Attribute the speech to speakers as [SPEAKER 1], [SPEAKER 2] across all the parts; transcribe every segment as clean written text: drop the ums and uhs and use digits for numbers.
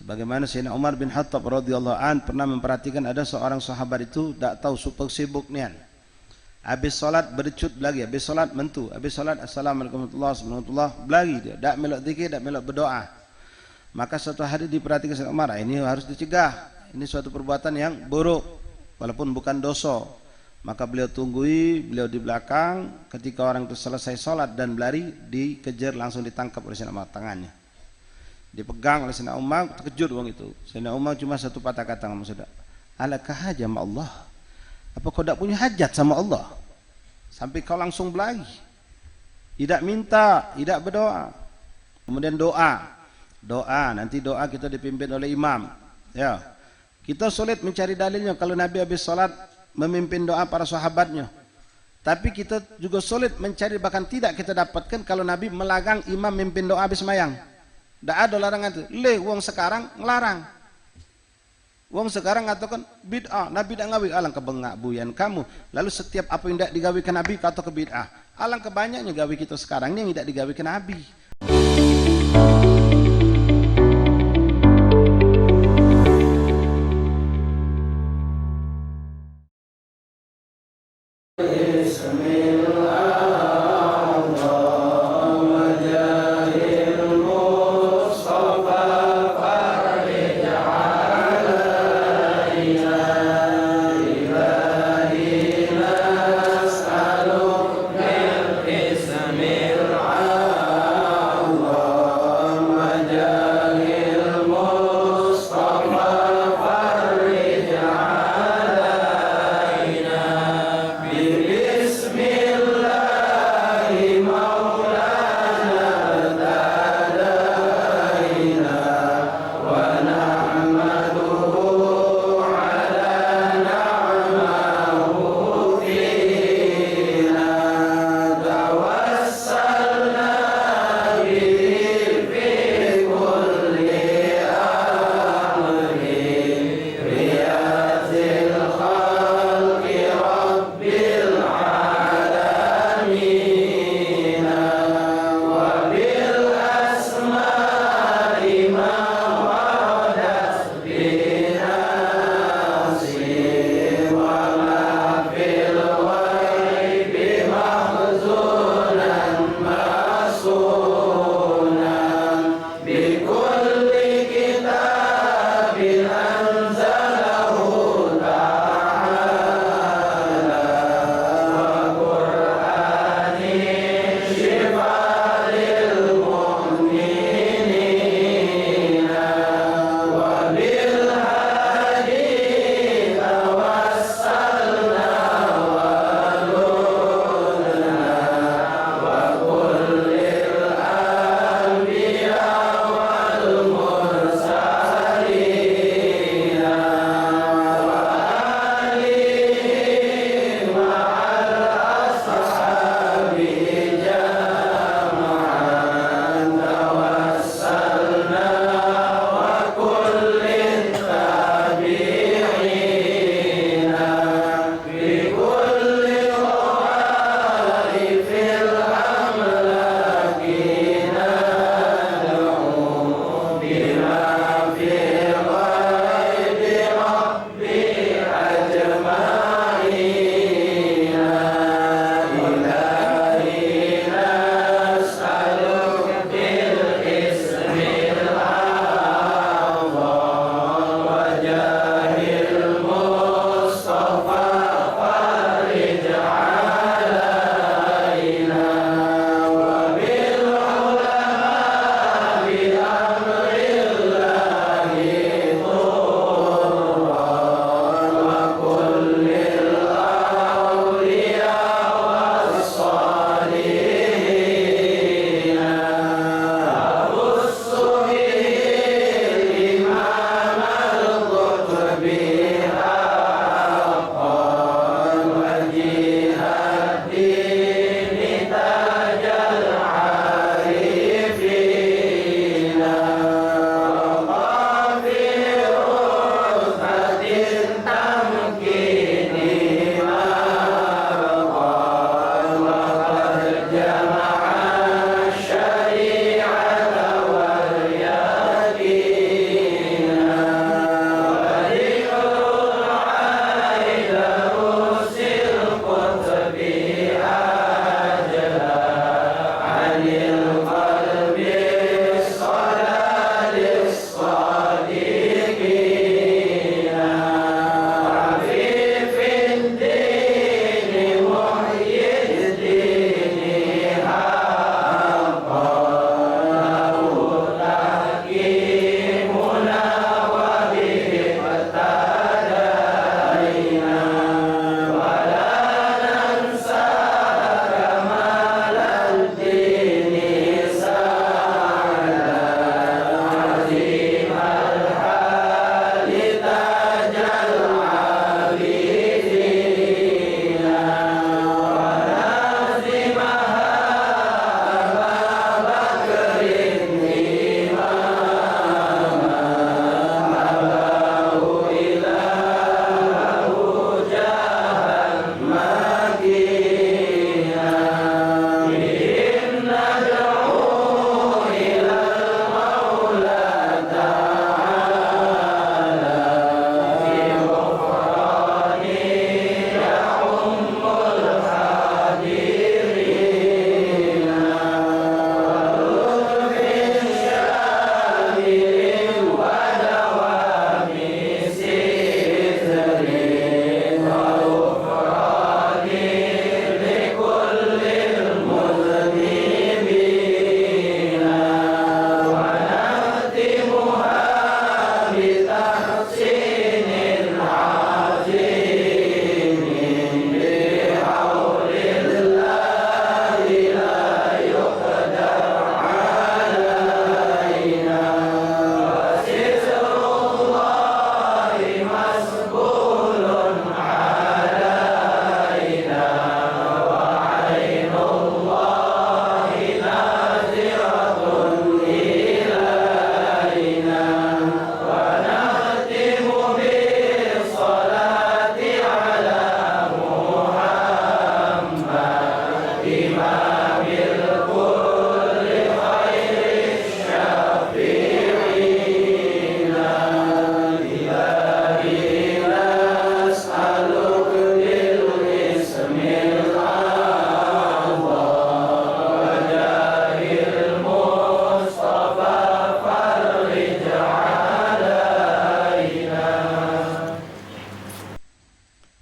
[SPEAKER 1] Sebagaimana Sayyidina Umar bin Khattab radhiyallahu an pernah memperhatikan ada seorang sahabat itu tak tahu super sibuk nian. Habis solat bercut lagi, habis solat mentu, habis solat assalamualaikum warahmatullahi wabarakatuh lagi dia, tak melok zikir, tak melok berdoa. Maka suatu hari diperhatikan Sayyidina Umar, ini harus dicegah. Ini suatu perbuatan yang buruk walaupun bukan dosa. Maka beliau tunggui, beliau di belakang, ketika orang itu selesai sholat dan berlari, dikejar langsung ditangkap oleh Sayyidina Umar tangannya. Dipegang oleh Sayyidina Umar, terkejut orang itu. Sayyidina Umar cuma satu patah kata sama Sayyidina, alaka hajat sama Allah? Apa kau tak punya hajat sama Allah? Sampai kau langsung berlari. Tidak minta, tidak berdoa. Kemudian doa. Doa, nanti doa kita dipimpin oleh imam. Ya. Kita sulit mencari dalilnya kalau Nabi habis sholat memimpin doa para sahabatnya. Tapi kita juga sulit mencari, bahkan tidak kita dapatkan kalau Nabi melarang imam memimpin doa habis sembahyang. Tidak ada larangan itu. Wong sekarang ngelarang. Wong sekarang ngatakan bid'ah. Nabi tidak ngawi, alangkah bengak-buyan kamu. Lalu setiap apa yang tidak digawikan Nabi kata ke bid'ah. Alangkah banyaknya gawi kita sekarang ini yang tidak digawikan Nabi.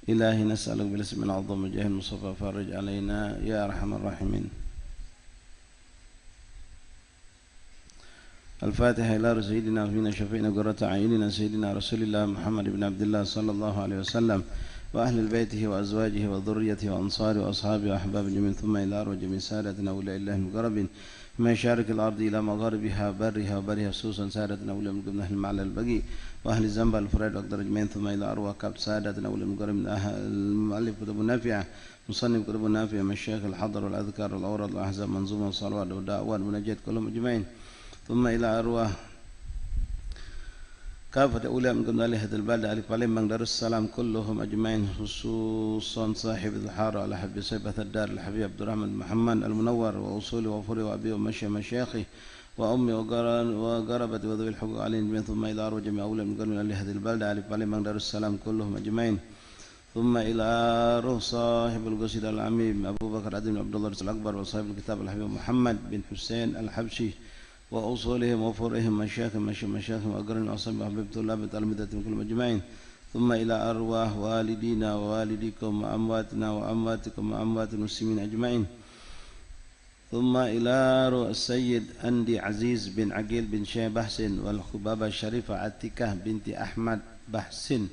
[SPEAKER 1] إلهي نسألك بالاسم العظيم وجاه المصطفى فرج علينا يا أرحم الراحمين. الفاتحة إلى سيدنا وفينا شفينا قرة أعيننا سيدنا رسول الله محمد بن عبد الله صلى الله عليه وسلم وأهل بيته وأزواجه وذريته وأنصاره وأصحابه وأحباب الجميع، ثم إلى أرواح جميع سادتنا أولياء الله المقربين من مشارق الأرض إلى مغاربها برها وبرها، خصوصا سادتنا أولياء من أهل المعلى البقي وأهل الزنب الفريد وأقدر أجمعين، ثم إلى أرواح كاب سادتنا أولياء المقربين المؤلف كتب النافعة مصنف كتب النافعة مشايخ الحضر والأذكار والأوراد والأحزاب منظومة والصلوات والدعوات والمناجات كلهم أجمعين، ثم إلى أرواح كافة أولياء من قبل هذا البلد أهل بالمبang Darussalam كلهم أجمعين، خصوصا صاحب الحارة على حبي سيبة الدار الحبيب عبد الرحمن محمد المنور وأصولي وفري وأبي ومشي مشايخي وأمي وقربتي وذوي الحقوق عليهم جميعا، ثم إلى أرواح جميع أولياء من قبل هذه البلد أهل بالمبang Darussalam كلهم أجمعين، ثم إلى روح صاحب القصيدة العميم أبو بكر عدي بن عبد الله الأكبر وصاحب الكتاب الحبيب محمد بن حسين الحبشي وأصولهم وفرعهم مشايخهم وأقرن وأصحاب أحباب طلاب تلامذة كلهم أجمعين، ثم إلى أرواح والدينا ووالديكم وأمواتنا وأمواتكم وأموات المسلمين أجمعين، ثم إلى روح السيد أندي عزيز بن عقيل بن شيخ بحسن والخبابة الشريفة عتيكة بنت أحمد بحسن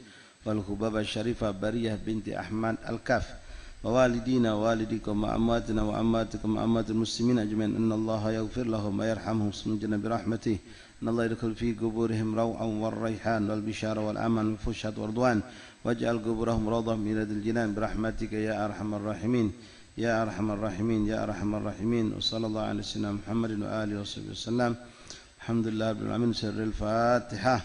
[SPEAKER 1] والخبابة الشريفة برية بنت أحمد الكاف ووالدينا ووالديكم وأمواتنا وأمواتكم وأموات المسلمين أجمعين، أن الله يغفر لهم ويرحمهم سنجنا برحمته، أن الله يدخل في قبورهم روعا والريحان والبشارة والأمان والفشحة والرضوان، واجعل قبورهم روضة من رياض الجنان برحمتك يا أرحم الراحمين يا أرحم الراحمين يا أرحم الراحمين. وصلى الله على سيدنا محمد وآله وصحبه وسلم. الحمد لله رب العالمين. سر الفاتحة.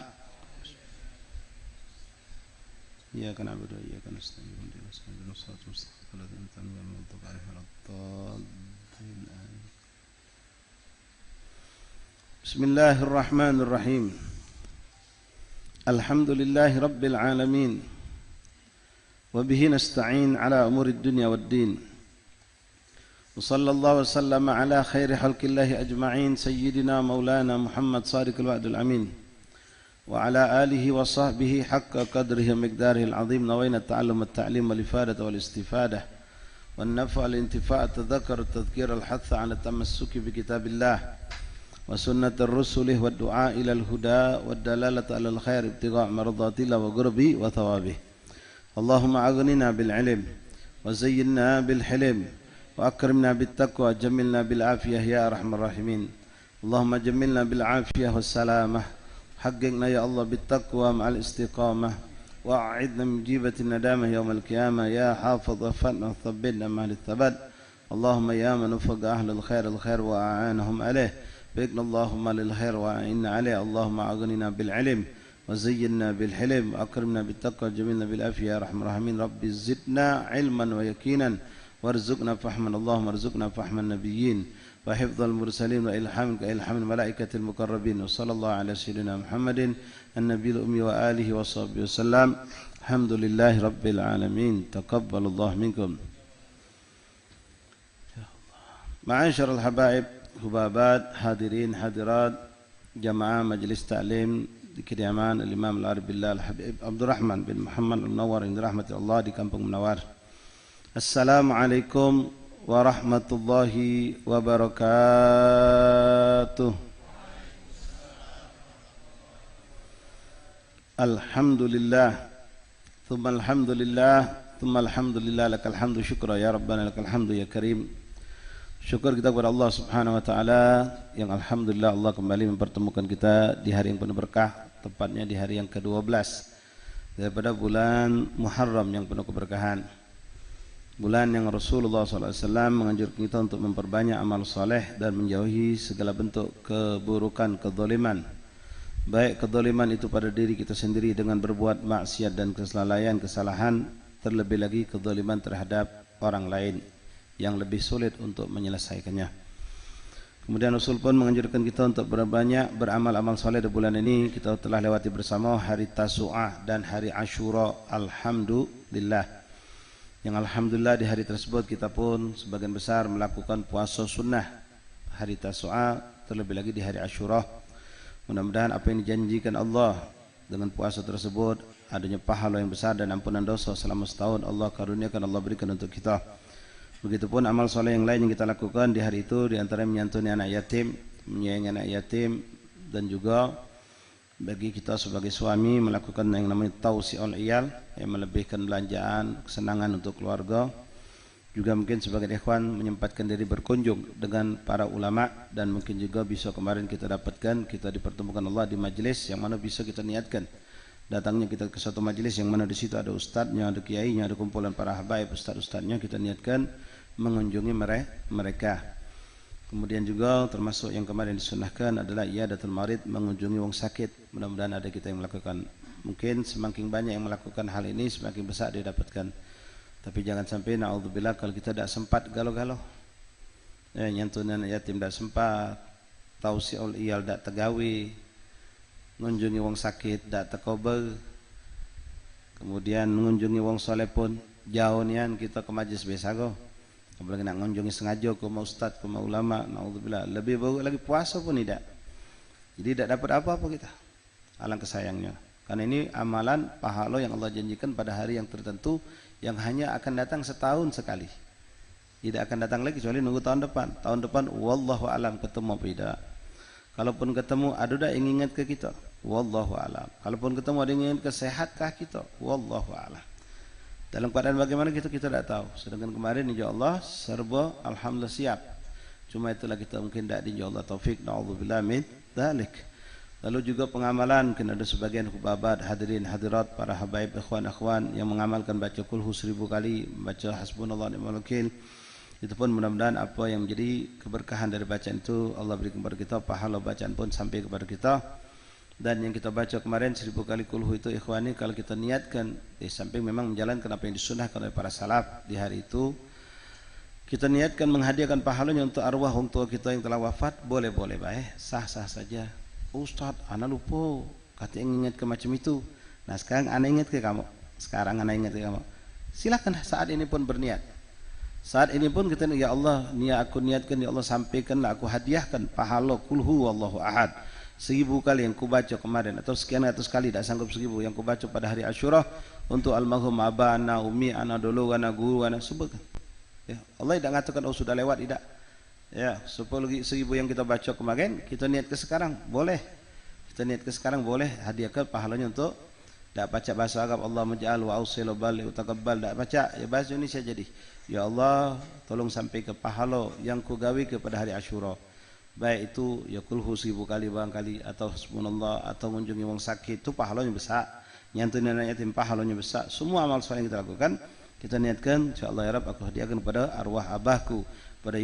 [SPEAKER 1] إياك نعبد وإياك نستعين اهدنا الصراط المستقيم الذين أنعمت عليهم غير المغضوب عليهم ولا الضالين آمين. بسم الله الرحمن الرحيم. الحمد لله رب العالمين وبه نستعين على أمور الدنيا والدين، وصلى الله وسلم على خير خلق الله أجمعين سيدنا مولانا محمد صادق الوعد الأمين وعلى آله وصحبه حق قدره ومقداره العظيم. نوينا التعلم والتعليم والإفادة والاستفادة والنفع والانتفاع التذكر التذكير الحث على التمسك بكتاب الله وسنة الرسل والدعاء إلى الهدى والدلالة على الخير ابتغاء مرضات الله وقربه وثوابه. اللهم أغننا بالعلم وزينا بالحلم وأكرمنا بالتقوى جملنا بالعافية يا أرحم الراحمين. اللهم جملنا بالعافية والسلامة، حققنا يا الله بالتقوى مع الاستقامة، وأعدنا من جيبة الندامة يوم القيامة يا حافظ وفقنا وثبتنا مع الثبات. اللهم يا من وفق أهل الخير وأعانهم عليه، بإذن اللهم للخير وأعنا عليه. اللهم أغننا بالعلم وزينا بالحلم وأكرمنا بالتقوى جميلنا بالعافية يا أرحم الراحمين. رب زدنا علما ويقينا وارزقنا فهما. اللهم ارزقنا فهم النبيين وحفظ المرسلين وإلحام الملائكة المقربين. وصلى الله على سيدنا محمد النبي الأمي وآله وصحبه وسلم. الحمد لله رب العالمين. تقبل الله منكم. معاشر الحبائب hubabat hadirin hadirat jamaah majelis taklim di kediaman Imam Al-Arif Billah Al-Habib Abdurrahman bin Muhammad Al-Munawwar yang dirahmati Allah di Kampung Munawar. Assalamualaikum warahmatullahi wabarakatuh. Alhamdulillah thumma alhamdulillah thumma alhamdulillah lakal hamdu syukra ya Rabbana lakal hamdu ya Karim. Syukur kita kepada Allah Subhanahu wa taala yang alhamdulillah Allah kembali mempertemukan kita di hari yang penuh berkah, tepatnya di hari yang ke-12 daripada bulan Muharram yang penuh keberkahan. Bulan yang Rasulullah SAW menganjurkan kita untuk memperbanyak amal soleh dan menjauhi segala bentuk keburukan, kezaliman. Baik kezaliman itu pada diri kita sendiri dengan berbuat maksiat dan kelalaian, kesalahan, terlebih lagi kezaliman terhadap orang lain yang lebih sulit untuk menyelesaikannya. Kemudian Rasul pun menganjurkan kita untuk berbanyak beramal-amal soleh di bulan ini. Kita telah lewati bersama hari Tasu'ah dan hari Ashura. Alhamdulillah. Yang alhamdulillah di hari tersebut kita pun sebagian besar melakukan puasa sunnah hari Tasu'ah, terlebih lagi di hari Ashura. Mudah-mudahan apa yang dijanjikan Allah dengan puasa tersebut adanya pahala yang besar dan ampunan dosa selama setahun Allah karuniakan, Allah berikan untuk kita. Begitupun amal soleh yang lain yang kita lakukan di hari itu, di antara menyantuni anak yatim, menyayangi anak yatim, dan juga bagi kita sebagai suami melakukan yang namanya tausi'ul iyal, yang melebihkan belanjaan, kesenangan untuk keluarga. Juga mungkin sebagai ikhwan menyempatkan diri berkunjung dengan para ulama, dan mungkin juga bisa kemarin kita dapatkan, kita dipertemukan Allah di majelis yang mana bisa kita niatkan datangnya kita ke suatu majelis yang mana di situ ada ustadznya, ada kiainya, ada kumpulan para habaib, ustadz-ustadznya, kita niatkan mengunjungi mereka. Kemudian juga termasuk yang kemarin disunahkan adalah iyadatul marid, mengunjungi wong sakit. Mudah-mudahan ada kita yang melakukan. Mungkin semakin banyak yang melakukan hal ini semakin besar dia dapatkan. Tapi jangan sampai naudzubillah kalau kita tidak sempat galau-galau. Nyantunan yatim tidak sempat, tausiul iyal tidak tegawi, mengunjungi wong sakit tidak tekober. Kemudian mengunjungi wong soleh pun jauh nian kita ke majlis besago. Apalagi nak mengunjungi sengaja ke ustaz, ke ulama, naudzubillah. Lebih bagus lagi puasa pun tidak. Jadi tidak dapat apa-apa kita. Alangkah sayangnya. Karena ini amalan pahala yang Allah janjikan pada hari yang tertentu, yang hanya akan datang setahun sekali. Tidak akan datang lagi kecuali nunggu tahun depan. Tahun depan wallahu alam ketemu apa tidak. Kalaupun ketemu ada dah yang ingat ke kita, wallahu alam. Kalaupun ketemu ada yang ingat ke sehatkah kita, wallahu alam. Dalam keadaan bagaimana kita tidak tahu. Sedangkan kemarin insyaallah serba alhamdulillah siap. Cuma itulah kita mungkin tidak di insyaallah taufik, naudzubillah min dzalik. Lalu juga pengamalan, mungkin ada sebagian hubabat, hadirin hadirat, para habaib, ikhwan-ikhwan yang mengamalkan baca kulhu 1000 kali, baca hasbunallah ni'mal wakil. Itu pun mudah-mudahan apa yang menjadi keberkahan dari bacaan itu Allah berikan kepada kita, pahala bacaan pun sampai kepada kita. Dan yang kita baca kemarin 1000 kali kulhu itu ikhwani, kalau kita niatkan di samping memang menjalankan apa yang disunahkan oleh para salaf di hari itu, kita niatkan menghadiahkan pahalanya untuk arwah orang tua kita yang telah wafat, boleh-boleh baik, sah-sah saja. Ustaz, ana lupa, kata yang ingat ke macam itu. Nah sekarang ana ingat ke kamu. Sekarang ana ingat ke kamu. Silakan saat ini pun berniat. Saat ini pun kita ya Allah, aku niatkan ya Allah, sampaikanlah aku hadiahkan pahala kulhu wallahu ahad 1000 kali yang kubaca kemarin, atau sekian ratus kali, tak sanggup 1000 yang kubaca pada hari Asyura untuk almarhum abah, ana, umi, ana dulu, ana guru, ana sebutkan. Ya, Allah tidak mengatakan oh sudah lewat, tidak. Ya, 1000 yang kita baca kemarin, kita niat ke sekarang, boleh. Kita niat ke sekarang, boleh. Hadiahkan pahalanya untuk tak baca bahasa Arab, Allah maj'al wa ausil bali utaqabbal, tak baca, ya bahasa Indonesia jadi. Ya Allah, tolong sampai ke pahala yang kugawi kepada hari Asyura. Baik itu ya kulhu 1000 kali barangkali, atau hasbunallah, atau mengunjungi orang sakit, itu pahalanya besar. Nyantuni anak yatim pahalanya besar. Semua amal soleh yang kita lakukan, kita niatkan insyaallah ya Rabb, aku hadiahkan kepada arwah abahku, pada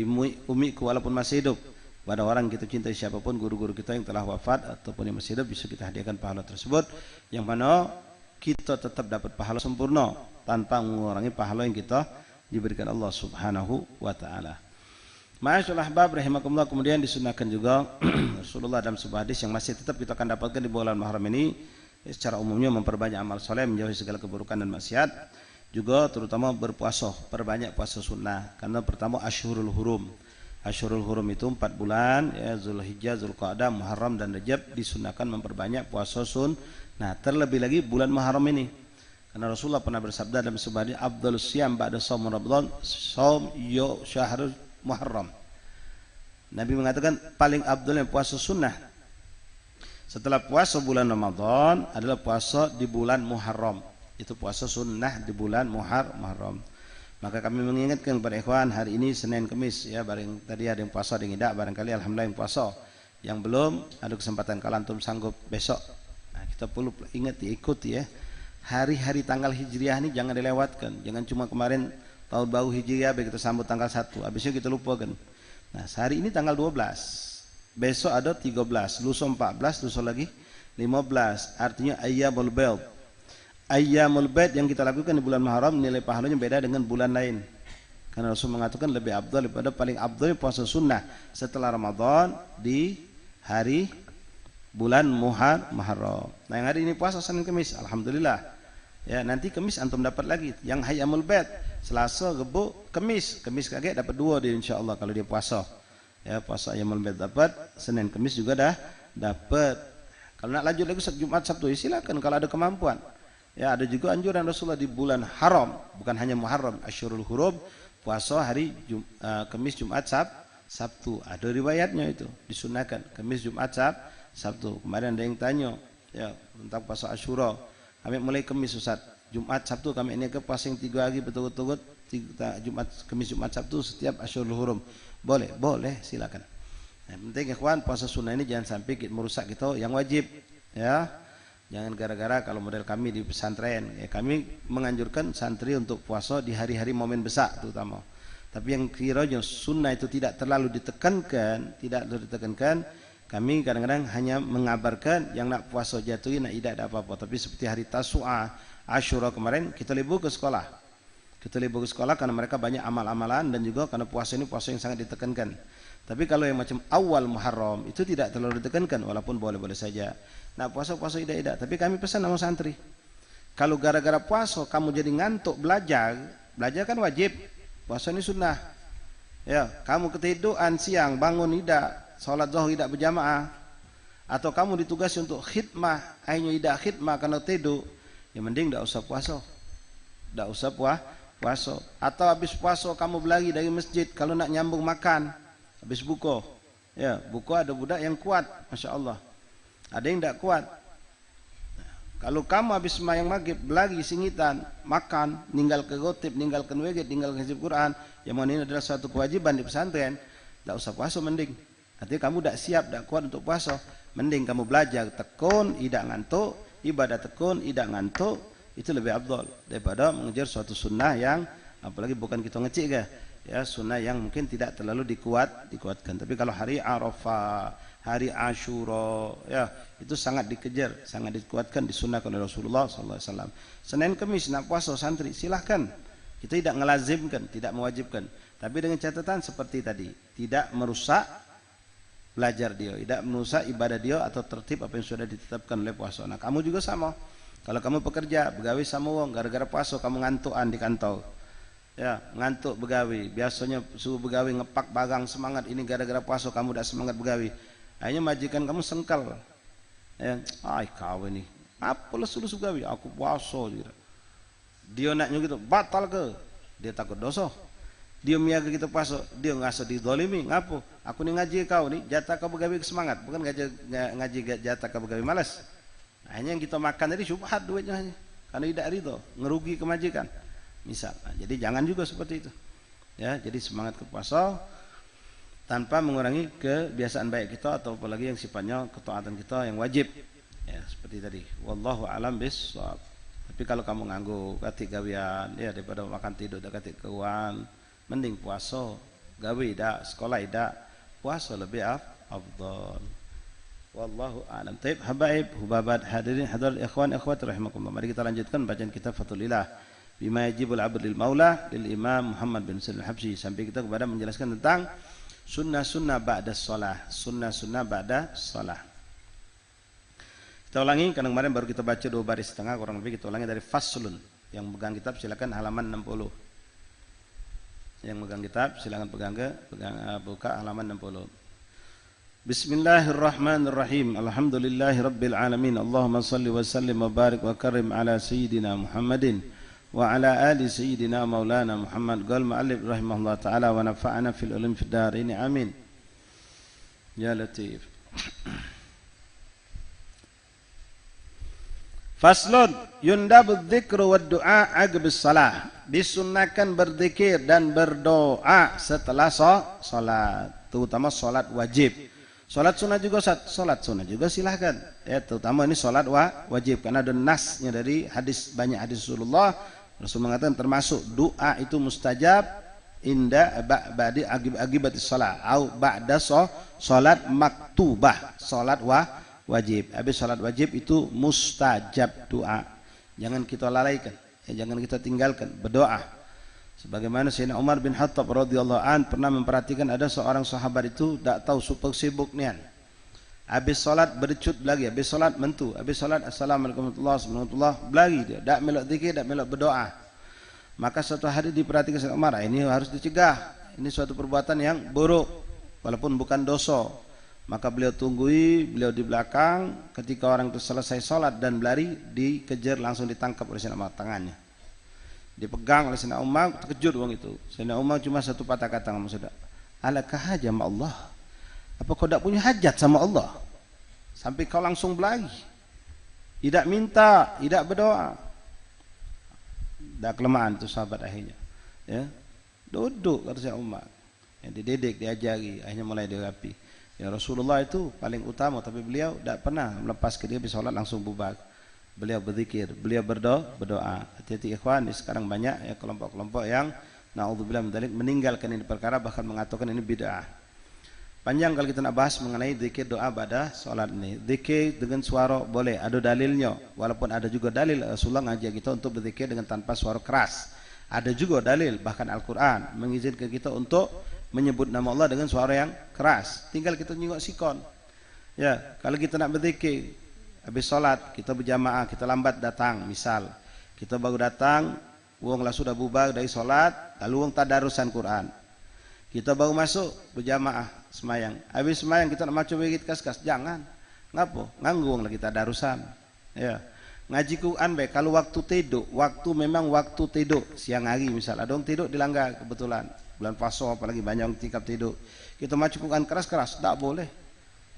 [SPEAKER 1] umiku walaupun masih hidup, pada orang kita cintai siapapun, guru-guru kita yang telah wafat ataupun yang masih hidup, bisa kita hadiahkan pahala tersebut, yang mana kita tetap dapat pahala sempurna tanpa mengurangi pahala yang kita diberikan Allah Subhanahu wa taala. Ma'asyiral ahbab rahimakumullah, kemudian disunahkan juga Rasulullah dalam sebuah hadis yang masih tetap kita akan dapatkan di bulan Muharram ini, secara umumnya memperbanyak amal soleh, menjauhi segala keburukan dan maksiat. Juga terutama berpuasa, perbanyak puasa sunnah. Karena pertama Asyhurul Hurum. Asyhurul Hurum itu 4 bulan, ya, Zulhijjah, Zulqa'dah, Muharram dan Rajab, disunahkan memperbanyak puasa sunnah. Nah, terlebih lagi bulan Muharram ini. Karena Rasulullah pernah bersabda dalam sebuah hadis, Afdhalus Syiyam ba'da shaum Ramadan, shaum syahrul Muharram. Nabi mengatakan paling afdalnya puasa sunnah setelah puasa bulan Ramadan adalah puasa di bulan Muharram. Itu puasa sunnah di bulan Muharram. Maka kami mengingatkan kepada ikhwan, hari ini Senin Kamis, ya, bareng tadi ada yang puasa, ada yang tidak, barangkali alhamdulillah yang puasa. Yang belum ada kesempatan, kalau antum sanggup besok. Nah, kita perlu ingat diikuti, ya. Hari-hari tanggal Hijriah ini jangan dilewatkan. Jangan cuma kemarin tahun baru Hijriah begitu sambut tanggal 1, habisnya kita lupakan. Nah, hari ini tanggal 12. Besok ada 13, lusa 14, lusa lagi 15. Artinya Ayyamul Bayd. Ayyamul Bayd yang kita lakukan di bulan Muharram nilai pahalanya beda dengan bulan lain. Karena Rasul mengatakan lebih afdal daripada, paling afdal puasa sunnah setelah Ramadan di hari bulan Muharram. Nah, yang hari ini puasa Senin Kamis, alhamdulillah. Ya, nanti Kamis antum dapat lagi yang Ayyamul Bayd. Selasa, Rabu, Kamis. Kamis kaget dapat 2 dia insyaallah kalau dia puasa. Ya, puasa Ayyamul Bayd dapat, Senin Kamis juga dah dapat. Kalau nak lanjut lagi Jumat Sabtu, ya silakan kalau ada kemampuan. Ya, ada juga anjuran Rasulullah di bulan haram, bukan hanya Muharram, Asyurul Hurum, puasa hari Kamis, Jumat, Sabtu. Ada riwayatnya itu, disunahkan Kamis, Jumat, Sabtu. Kemarin ada yang tanya ya tentang puasa Asyura. Kami mulai Kamis Ustaz, Jumat, Sabtu kami ini ke puasa yang 3 hari betul-betul Jumat, Kamis, Jumat, Sabtu setiap Asyurul Hurum. Boleh, silakan. Yang penting ikhwan, puasa sunnah ini jangan sampai merusak kita yang wajib ya. Jangan gara-gara kalau model kami di pesantren, ya kami menganjurkan santri untuk puasa di hari-hari momen besar terutama. Tapi yang kiranya sunnah itu tidak terlalu ditekankan, kami kadang-kadang hanya mengabarkan yang nak puasa jatuhin, nak tidak ada apa-apa. Tapi seperti hari Tasu'a, Asyura kemarin kita libur ke sekolah. Karena mereka banyak amal-amalan dan juga karena puasa ini puasa yang sangat ditekankan. Tapi kalau yang macam awal Muharram itu tidak terlalu ditekankan, walaupun boleh-boleh saja. Nah, puasa-puasa tidak. Tapi kami pesan sama santri, kalau gara-gara puasa kamu jadi ngantuk belajar kan wajib. Puasa ini sunnah. Ya, kamu ketiduran siang, bangun tidak, sholat zuhur tidak berjamaah, atau kamu ditugasi untuk khidmah, akhirnya tidak khidmah karena tidur, ya mending tidak usah puasa. Puasa. Atau habis puasa kamu berlari dari masjid, kalau nak nyambung makan, habis buka. Ya, buka ada budak yang kuat, Masya Allah. Ada yang tidak kuat. Kalau kamu habis sembahyang maghrib berlari singitan, makan, ninggal ke gotip, ninggal ke wegit, ninggal ke hizib Quran, yang mana ini adalah suatu kewajiban di pesantren, tidak usah puasa mending. Artinya kamu tidak siap, tidak kuat untuk puasa, mending kamu belajar tekun, tidak ngantuk, ibadah tekun, tidak ngantuk, itu lebih afdal daripada mengejar suatu sunnah yang apalagi bukan kita ngecik ya sunnah yang mungkin tidak terlalu dikuatkan. Tapi kalau hari Arafah, hari Asyura, ya itu sangat dikejar, sangat dikuatkan, disunahkan oleh Rasulullah SAW. Senin Kamis nak puasa santri silahkan, kita tidak ngelazimkan, tidak mewajibkan, tapi dengan catatan seperti tadi, tidak merusak belajar dia, tidak merusak ibadah dia atau tertib apa yang sudah ditetapkan oleh puasa. Nah kamu juga sama, kalau kamu pekerja, begawi sama wong, gara-gara puasa kamu ngantukan di kantor, ya ngantuk begawi, biasanya suruh begawi ngepak barang semangat, ini gara-gara puasa kamu tidak semangat begawi. Akhirnya majikan kamu sengkal, ya, kau ini, apa lah suruh gawi, aku puasa gitu. Dia naknya gitu, batal ke? Dia takut dosa. Dia miaga kita puasa, dia ngasa didolimi, ngapo? Aku nih ngaji kau nih, jatah kau begawi semangat, bukan ngaji jatah kau begawi malas. Hanya yang kita makan tadi syubhat duitnya hanya, karena tidak ridho, ngerugi ke majikan, misal. Nah, jadi jangan juga seperti itu, ya. Jadi semangat ke puasa tanpa mengurangi kebiasaan baik kita atau apalagi yang sifatnya ketaatan kita yang wajib, ya seperti tadi. Wallahu a'lam bishawab. Tapi kalau kamu nganggo katik gawian, ya daripada makan tidur dak katik keuan, mending puasa, gawe dak, sekolah dak, puasa lebih afdal. Wallahu a'lam. Taib habaib, hubabat, hadirin hadirat ikhwan akhwat rahimakumullah. Mari kita lanjutkan bacaan kitab Fathulillah bima yajibul abd lil maula lil Imam Muhammad bin Salim Al-Habsyi, sampai kita kepada menjelaskan tentang sunnah-sunnah ba'da shalah, sunnah-sunnah ba'da shalah. Kita ulangi, karena kemarin baru kita baca 2 baris setengah kurang lebih, kita ulangi dari faslun. Yang megang kitab silakan halaman 60. Yang megang kitab silakan buka halaman 60. Bismillahirrahmanirrahim. Alhamdulillahi rabbil alamin. Allahumma salli wa sallim wa barik wa karim ala sayyidina Muhammadin wa ala ali sayyidina maulana Muhammad. Qal ma'alif rahimahullah ta'ala wa nafa'ana fil ulum fid darin amin ya latif. Faslun yundabu dzikru wad du'a aqbis salah. Disunnahkan berzikir dan berdoa setelah salat, terutama salat wajib. Salat sunnah juga silahkan, ya terutama ini salat wajib karena ada nasnya dari hadis, banyak hadis Rasulullah. Rasul mengatakan termasuk doa itu mustajab inda ba'di agibatis shalah au ba'da salat maktubah, salat wajib. Habis salat wajib itu mustajab doa. Jangan kita lalaikan, ya, jangan kita tinggalkan berdoa. Sebagaimana Sayyidina Umar bin Khattab radhiyallahu an pernah memperhatikan ada seorang sahabat itu tak tahu super sibuk nian. Habis salat bercut lagi, habis salat mentu, habis salat assalamualaikum warahmatullahi wabarakatuh lagi dia, tak melok zikir, tak melok berdoa. Maka suatu hari diperhatikan Sayyidina Umar, ini harus dicegah. Ini suatu perbuatan yang buruk walaupun bukan dosa. Maka beliau tunggui, beliau di belakang. Ketika orang itu selesai sholat dan berlari, dikejar, langsung ditangkap oleh Sayyidina Umar tangannya. Dipegang oleh Sayyidina Umar, terkejut orang itu. Sayyidina Umar cuma satu patah kata sama Saudara. Alaka hajat sama Allah? Apa kau tak punya hajat sama Allah? Sampai kau langsung berlari. Tidak minta, tidak berdoa. Dah kelemahan itu sahabat akhirnya. Ya. Duduk kata Sayyidina Umar. Yang dididik, diajari, akhirnya mulai dirapi. Ya Rasulullah itu paling utama, tapi beliau tidak pernah melepas ke dia habis sholat langsung bubar. Beliau berzikir, beliau berdoa. Hati-hati ikhwan, sekarang banyak ya kelompok-kelompok yang na'udzubillah min dzalik meninggalkan ini perkara, bahkan mengatakan ini bid'ah. Panjang kalau kita nak bahas mengenai zikir doa pada sholat ini. Zikir dengan suara boleh, ada dalilnya. Walaupun ada juga dalil Rasulullah ngajak kita untuk berzikir dengan tanpa suara keras. Ada juga dalil, bahkan Al-Quran mengizinkan kita untuk menyebut nama Allah dengan suara yang keras. Tinggal kita nyengok sikon. Ya, kalau kita nak berzikir habis sholat, kita berjamaah, kita lambat datang, misal kita baru datang, wong lah sudah bubar dari sholat, lalu wong tadarusan Quran. Kita baru masuk berjamaah semayang. Habis semayang kita nak maca wirid kas-kas, jangan. Ngapa? Nganggu wong lagi tadarusan. Ya. Ngaji Quran baik kalau waktu tidur, waktu memang waktu tidur, siang hari misal ada orang tidur dilanggar kebetulan. Bulan puasa apalagi banyak orang tingkap tidur. Kita maca Quran keras-keras, tak boleh.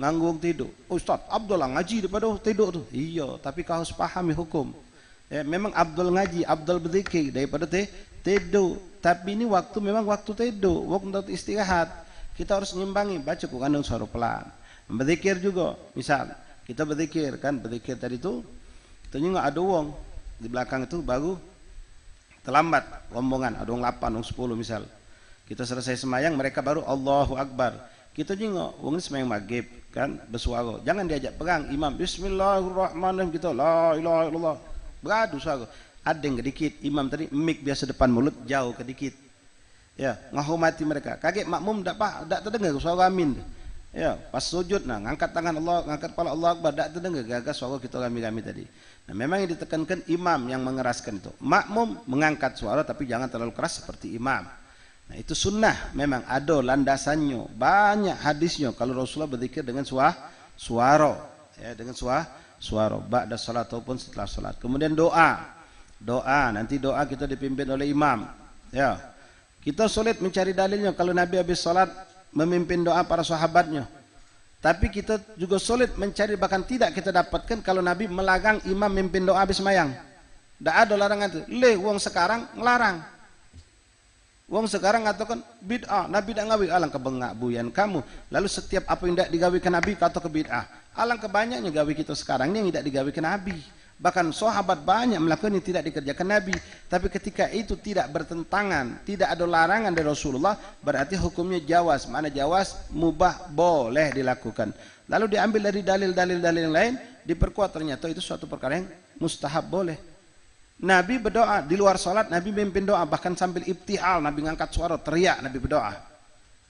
[SPEAKER 1] Nganggung tidur. Ustaz, Abdullah ngaji daripada tidur tu. Iya, tapi kau harus pahami hukum. Ya, memang Abdul ngaji, Abdul berzikir daripada tidur. Tapi ini waktu memang waktu tidur, waktu untuk istirahat. Kita harus nyimbangi, baca Quran dengan suara pelan. Berzikir juga, misal kita berzikir kan, berzikir tadi tu, kita nggak ada wong di belakang itu baru terlambat rombongan, ada wong 8, wong 10 misal. Kita selesai semayang, mereka baru Allahu Akbar. Kita jengok, wong ini semayang maghrib kan, bersuara. Jangan diajak perang, imam Bismillahirrahmanirrahim kita, la ilaha illallah. Beradu suara. Ada yang kedikit, imam tadi mic biasa depan mulut, jauh kedikit. Ya, menghormati mereka. Kaget makmum tak terdengar suara amin. Ya, pas sujud nah, ngangkat tangan Allah, ngangkat kepala Allah Akbar, tak terdengar gagal suara kita rami-rami tadi. Nah, memang yang ditekankan imam yang mengeraskan itu. Makmum mengangkat suara tapi jangan terlalu keras seperti imam. Nah, itu sunnah, memang ada landasannya, banyak hadisnya kalau Rasulullah berzikir dengan suara, ya, dengan suara ba'da salat ataupun setelah salat. Kemudian doa, nanti doa kita dipimpin oleh imam. Ya, kita sulit mencari dalilnya kalau Nabi habis salat memimpin doa para sahabatnya. Tapi kita juga sulit mencari, bahkan tidak kita dapatkan kalau Nabi melarang imam memimpin doa habis sembahyang. Tidak ada larangan itu. Wong sekarang ngelarang. Wong sekarang ngatakan bid'ah, Nabi tidak ngawi, alangkah bengak buyan kamu. Lalu setiap apa yang tidak digawikan Nabi kata ke bid'ah. Alangkah banyaknya gawi kita sekarang ini yang tidak digawikan Nabi. Bahkan sahabat banyak melakukan yang tidak dikerjakan Nabi. Tapi ketika itu tidak bertentangan, tidak ada larangan dari Rasulullah, berarti hukumnya jawaz. Mana jawaz? Mubah, boleh dilakukan. Lalu diambil dari dalil-dalil yang lain, diperkuat ternyata itu suatu perkara yang mustahab, boleh. Nabi berdoa di luar sholat, Nabi memimpin doa, bahkan sambil ibtihal, Nabi ngangkat suara, teriak, Nabi berdoa.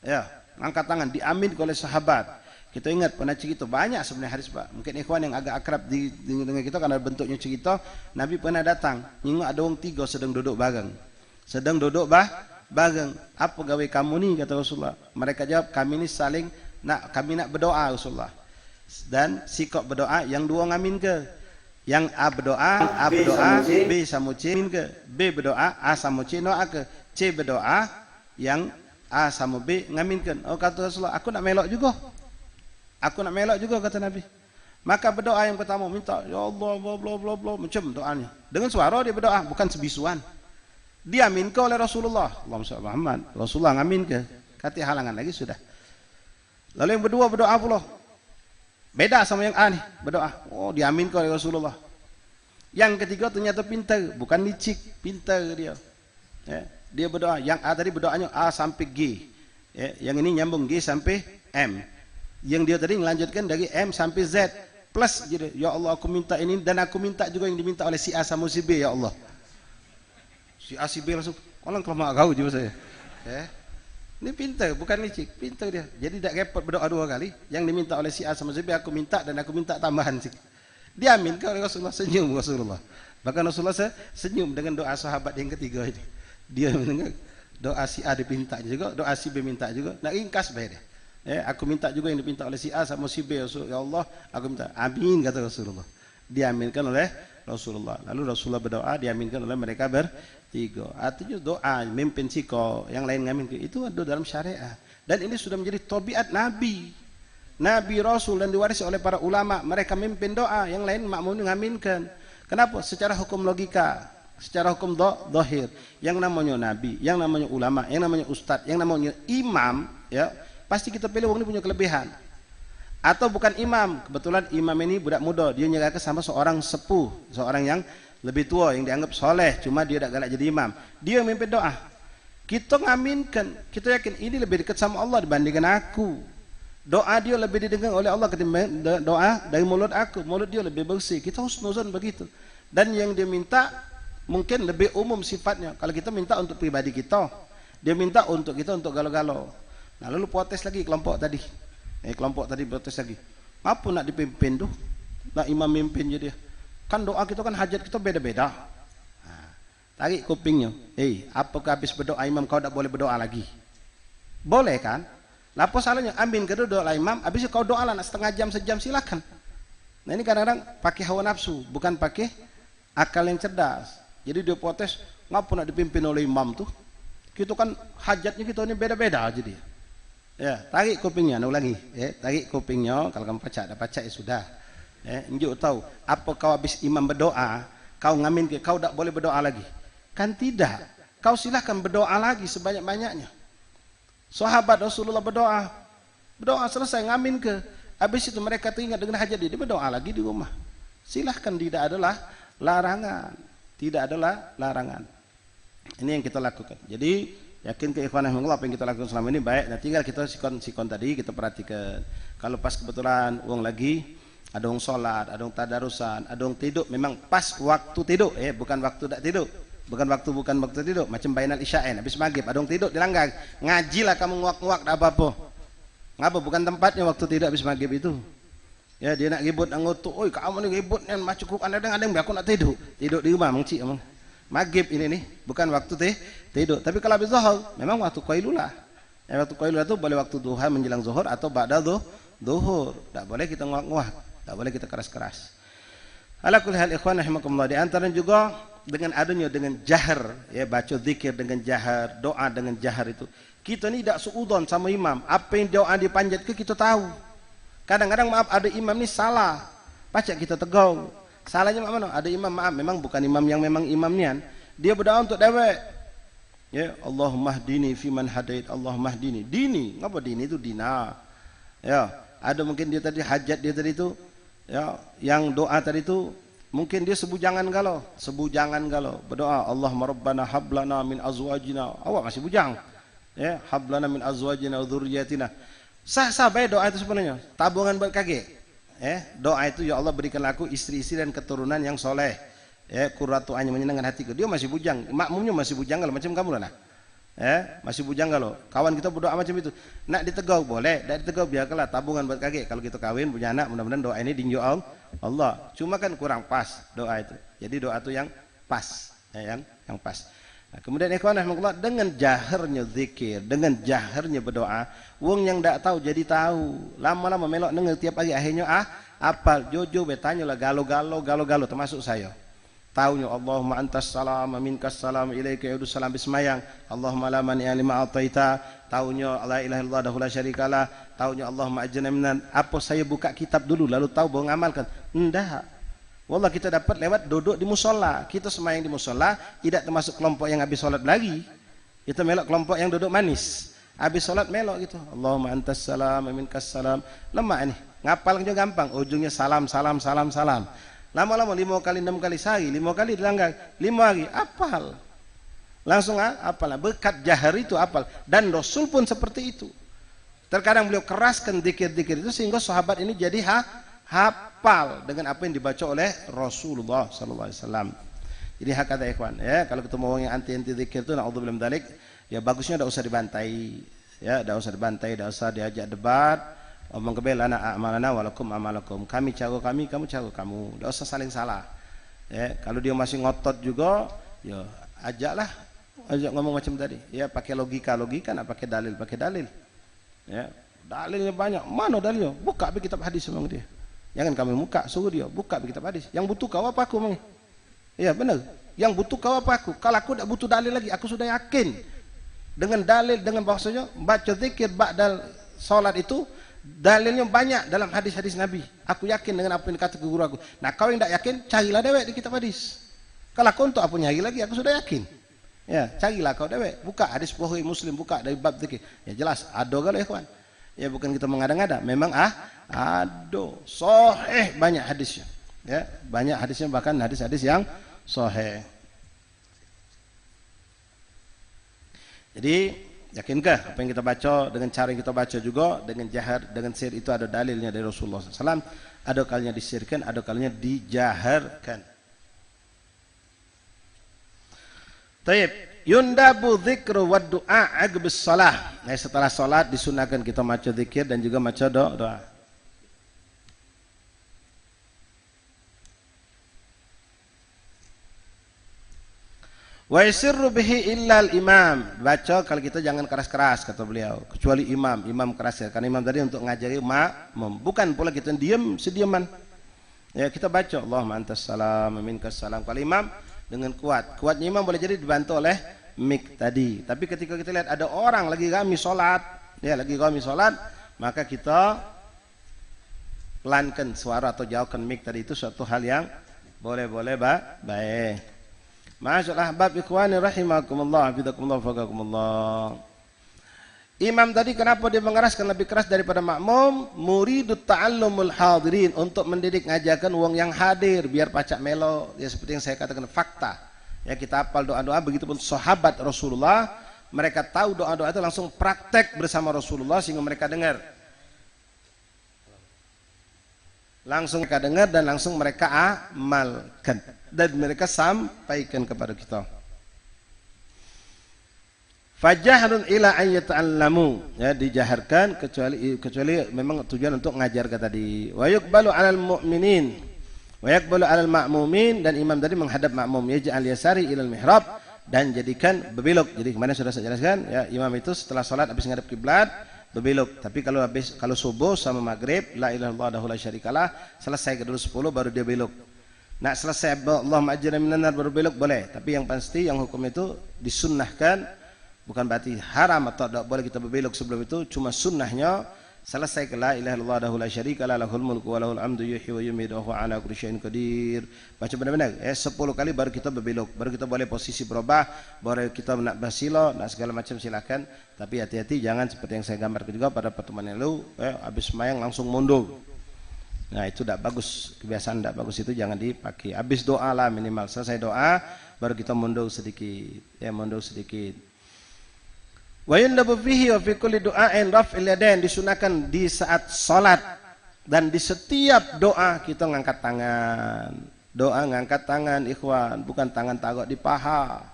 [SPEAKER 1] Ya, ngangkat tangan, diamin oleh sahabat. Kita ingat pernah cerita banyak sebenarnya hadis Pak. Mungkin ikhwan yang agak akrab dengan kita karena bentuknya cerita, Nabi pernah datang, ingat ada orang 3 sedang duduk bareng. Bareng. Apa gawe kamu nih kata Rasulullah. Mereka jawab, kami ini kami nak berdoa Rasulullah. Dan sikap berdoa yang 2 ngamin ke. Yang A berdoa, B sama C ke. B berdoa, A sama C doa ke. C berdoa, yang A sama B ngaminkan. Oh kata Rasulullah, aku nak melok juga kata Nabi. Maka berdoa yang pertama minta, ya Allah, bla macam doanya. Dengan suara dia berdoa, bukan sebisuan. Dia aminkan oleh Rasulullah. Allahumma shalli Muhammad. Rasulullah ngamin ke. Kata halangan lagi sudah. Lalu yang kedua berdoa pula. Beda sama yang A nih berdoa. Oh diaminkan oleh Rasulullah. Yang ketiga ternyata pintar, bukan licik, pintar dia. Ya, dia berdoa. Yang A tadi berdoanya A sampai G. Ya, yang ini nyambung G sampai M. Yang dia tadi melanjutkan dari M sampai Z plus gitu. Ya Allah aku minta ini dan aku minta juga yang diminta oleh si A sama si B ya Allah. Si A si B langsung orang kalau mau kau juga saya. Ya. Ini pintar, bukan licik, pintar dia. Jadi tidak repot berdoa 2 kali. Yang diminta oleh si A sama si B aku minta dan aku minta tambahan sih. Dia aminkan oleh Rasulullah, senyum Rasulullah. Bahkan Rasulullah senyum dengan doa sahabat yang ketiga ini. Dia mendengar doa si A dipinta juga, doa si B minta juga. Nak ringkas baik dia. Aku minta juga yang dipinta oleh si A sama si B. Ya Allah, aku minta. Amin, kata Rasulullah. Diaminkan oleh Rasulullah. Lalu Rasulullah berdoa, diaminkan oleh mereka bertiga. Artinya doa, mimpin siko, yang lain ngamin. Itu ada dalam syariat. Dan ini sudah menjadi tabiat Nabi. Nabi, Rasul, dan diwarisi oleh para ulama. Mereka mimpin doa, yang lain makmum ngaminkan. Kenapa? Secara hukum logika, secara hukum dohir, yang namanya Nabi, yang namanya ulama, yang namanya ustadz, yang namanya imam, ya pasti kita pilih orang ini punya kelebihan. Atau bukan imam, kebetulan imam ini budak muda, dia nyerahkan sama seorang sepuh, seorang yang lebih tua, yang dianggap soleh, cuma dia tidak galak jadi imam. Dia mimpin doa. Kita ngaminkan, kita yakin ini lebih dekat sama Allah dibandingkan aku. Doa dia lebih didengar oleh Allah ketimbang doa dari mulut aku. Mulut dia lebih bersih. Kita husnuzon begitu. Dan yang dia minta mungkin lebih umum sifatnya. Kalau kita minta untuk pribadi kita, dia minta untuk kita untuk galau-galau. Nah lalu protes lagi kelompok tadi. Kelompok tadi protes lagi. Apa nak dipimpin tuh? Nak imam mimpin je dia. Kan doa kita kan hajat kita beda-beda. Nah, tarik kupingnya. Apakah habis berdoa imam kau tak boleh berdoa lagi? Boleh kan? Apa salahnya? Amin kedua doa imam, habis itu kau doa lah setengah jam, sejam, silakan. Nah ini kadang-kadang pakai hawa nafsu, bukan pakai akal yang cerdas. Jadi dia protes, ngapa nak dipimpin oleh imam tuh? Kita kan hajatnya kita ini beda-beda aja dia. Ya, tarik kupingnya, ulangi. Tarik kupingnya, kalau kamu baca, baca ya sudah. Njuk tahu, apa kau habis imam berdoa, kau ngamin ke, kau tak boleh berdoa lagi? Kan tidak. Kau silahkan berdoa lagi sebanyak-banyaknya. Sahabat Rasulullah berdoa selesai ngamin ke, habis itu mereka teringat dengan hajat dia berdoa lagi di rumah. Silahkan, tidak adalah larangan, tidak adalah larangan. Ini yang kita lakukan. Jadi yakin ke ikhwanah Allah apa yang kita lakukan selama ini baik. Nah tinggal kita sikon tadi kita perhatikan. Kalau pas kebetulan uang lagi ada orang sholat, ada orang tadarusan, ada orang tidur, memang pas waktu tidur, bukan waktu tak tidur. Bukan waktu tidur, macam bainal isya'in, habis maghrib, ada orang tidur dilanggar, ngajilah kamu nguak-nguak, tak apa-apa. Ngapa? Bukan tempatnya waktu tidur habis maghrib itu. Ya dia nak ribut, nak ngutuk, oi kamu ni ribut ni, macam Quran ada aku nak tidur di rumah, mengcik emang. Maghrib ini nih, bukan waktu tidur. Tapi kalau habis zuhur, memang waktu qailulah. Waktu qailulah itu boleh waktu duha menjelang zuhur atau ba'da zuhur. Tak boleh kita nguak-nguak, tak boleh kita keras-keras. Ala kulli hal ikhwan rahimakumullah, di antara juga dengan adanya dengan jahar, baca zikir dengan jahar, doa dengan jahar itu. Kita ni tidak suudzon sama imam. Apa yang doa dipanjat ke kita tahu. Kadang-kadang maaf ada imam ni salah. Pacak kita tegur. Salahnya mana? Ada imam maaf memang bukan imam yang memang imam nian. Dia berdoa untuk dewek. Ya, Allahumma hdini fi man hadait, Allahumma hdini. Dini, ngapa dini itu dina. Ya, ada mungkin dia tadi hajat dia tadi itu, ya, yang doa tadi itu mungkin dia sebujangan galau berdoa Allahumma rabbana hablana min azwajina, awak masih bujang, hablana min azwajina wa dzurriyyatina. Sah baik doa itu sebenarnya, tabungan buat kakek. Doa itu ya Allah berikanlah aku istri-istri dan keturunan yang soleh, qurratu a'yun, menyenangkan hatiku. Dia masih bujang, makmumnya masih bujang kalau macam kamu lah. Masih bujang kalau kawan kita berdoa macam itu, nak ditegur boleh, tak ditegur biarkanlah, tabungan buat kakek. Kalau kita kawin punya anak, mudah-mudahan doa ini dinjau Allah. Cuma kan kurang pas doa itu. Jadi doa itu yang pas, yang pas. Nah, kemudian ikhwan rahimakumullah, dengan jaharnya zikir, dengan jaharnya berdoa, wong yang tak tahu jadi tahu. Lama-lama melok dengar tiap hari, akhirnya apal jojo bertanya lah galo termasuk saya. Taunya Allahumma antas salam minkas salam ilaika yaudu salam bismayang, Allahumma la mani'a lima ataita. Taunya la ilaha illallah wahdahu la syarikalah. Taunya Allahumma ajirna minan. Apa saya buka kitab dulu lalu tahu baru ngamalkan? Enggak. Wallah kita dapat lewat duduk di musola. Kita semayang di musola tidak termasuk kelompok yang habis solat lagi. Kita melok kelompok yang duduk manis. Habis solat melok gitu. Allahumma antas salam minkas salam. Lemah ini. Ngapalnya gampang. Ujungnya salam. Lama-lama 5 kali 6 kali sehari, 5 kali dilanggar, 5 hari apal. Langsung apal. Berkat jahar itu apal. Dan Rasul pun seperti itu. Terkadang beliau keraskan zikir-zikir itu sehingga sahabat ini jadi hafal dengan apa yang dibaca oleh Rasulullah sallallahu alaihi wasallam. Jadi hakata ikhwan, kalau ketemu orang yang anti zikir itu naudzubillah min dzalik, ya bagusnya tidak usah dibantai. Tidak usah dibantai, tidak usah diajak debat. Omong kebel anak amalana walakum amalakum, kami cara kami, kamu cara kamu, tidak usah saling salah. Kalau dia masih ngotot juga, ya ajak ngomong macam tadi, pakai logika, nak pakai dalil. dalilnya banyak. Mana dalilnya? Buka bi kitab hadis memang dia. Jangan kami muka, suruh dia buka bi kitab hadis. Yang butuh kau apa aku memang? Iya benar. Yang butuh kau apa aku? Kalau aku tidak butuh dalil lagi, aku sudah yakin dengan dalil, dengan bahasanya baca zikir ba'dal salat itu dalilnya banyak dalam hadis-hadis Nabi. Aku yakin dengan apa yang dikatakan guru aku. Nah, kau yang tidak yakin, carilah dewek di kitab hadis. Kalau aku untuk apa nyari lagi, aku sudah yakin. Ya, carilah kau dewek. Buka hadis Bukhari Muslim, buka dari bab zikir. Ya jelas, ado kalau ikhwan. Ya bukan kita mengada-ngada, memang ado. Sahih banyak hadisnya. Ya, banyak hadisnya, bahkan hadis-hadis yang sahih. Jadi yakinkah apa yang kita baca dengan cara yang kita baca juga dengan jahar, dengan sir itu ada dalilnya dari Rasulullah SAW. Ada kalinya disirkan, ada kalinya dijaharkan. Taib. Yundabu dzikru wa du'a aqbis shalah. Nah, setelah salat disunahkan kita baca zikir dan juga baca doa. Wa yasirru bihi illa al-imam. Baca kalau kita jangan keras-keras kata beliau, kecuali imam keras ya. Karena imam tadi untuk ngajari makmum. Bukan pula kita diam sediaman. Ya, kita baca Allahumma antas salam wa minkas salam. Kalau imam dengan kuat. Kuatnya imam boleh jadi dibantu oleh mik tadi. Tapi ketika kita lihat ada orang lagi kami salat, maka kita pelankan suara atau jauhkan mik tadi, itu suatu hal yang boleh baik. Ma'asyiral ahbab ikhwani rahimakumullah, hafizakumullah, faqakumullah. Imam tadi kenapa dia mengeraskan lebih keras daripada makmum? Muridut ta'allumul hadirin, untuk mendidik ngajarkan wong yang hadir biar pacak melo. Ya seperti yang saya katakan fakta. Ya kita hafal doa-doa, begitupun sahabat Rasulullah, mereka tahu doa-doa itu langsung praktek bersama Rasulullah sehingga mereka dengar. Langsung mereka dengar dan langsung mereka amalkan dan mereka sampaikan kepada kita. Fajahrun ila an yata'allamu, ya dijaharkan kecuali memang tujuan untuk mengajarkan tadi. Wa yuqbalu 'alal mu'minin wa yaqbalu 'alal ma'mumin, dan imam tadi menghadap makmum, yaj'al yasari ilal mihrab, dan jadikan berbelok. Jadi kemarin sudah saya jelaskan ya, imam itu setelah salat habis menghadap kiblat berbelok. Tapi kalau subuh sama maghrib, la ilaha illallah la syarikalah, selesai ke dulu 10 baru dia belok. Nak selesai Allahumma ajirna minan nar baru belok boleh. Tapi yang pasti yang hukum itu disunnahkan, bukan berarti haram atau tidak boleh kita berbelok sebelum itu, cuma sunnahnya selesai ke la ilaha illallah la syarikalah lahul mulku wa lahul hamdu yuhyi wa yumiitu wa huwa ala kulli syai'in qadir. Baca benar-benar 10 kali baru kita berbelok, baru kita boleh posisi berubah, baru kita nak bersila, nak segala macam silakan. Tapi hati-hati jangan seperti yang saya gambarkan juga pada pertemuan yang lalu, habis sembahyang langsung mundur. Nah itu tidak bagus, kebiasaan tidak bagus itu jangan dipakai. Habis doa lah minimal, selesai doa baru kita mundur sedikit, ya mundur sedikit. Wa yundabu fihi wa fi kulli du'ain raf'il yadain, disunahkan di saat salat dan di setiap doa kita ngangkat tangan. Doa ngangkat tangan ikhwan, bukan tangan taruh di paha.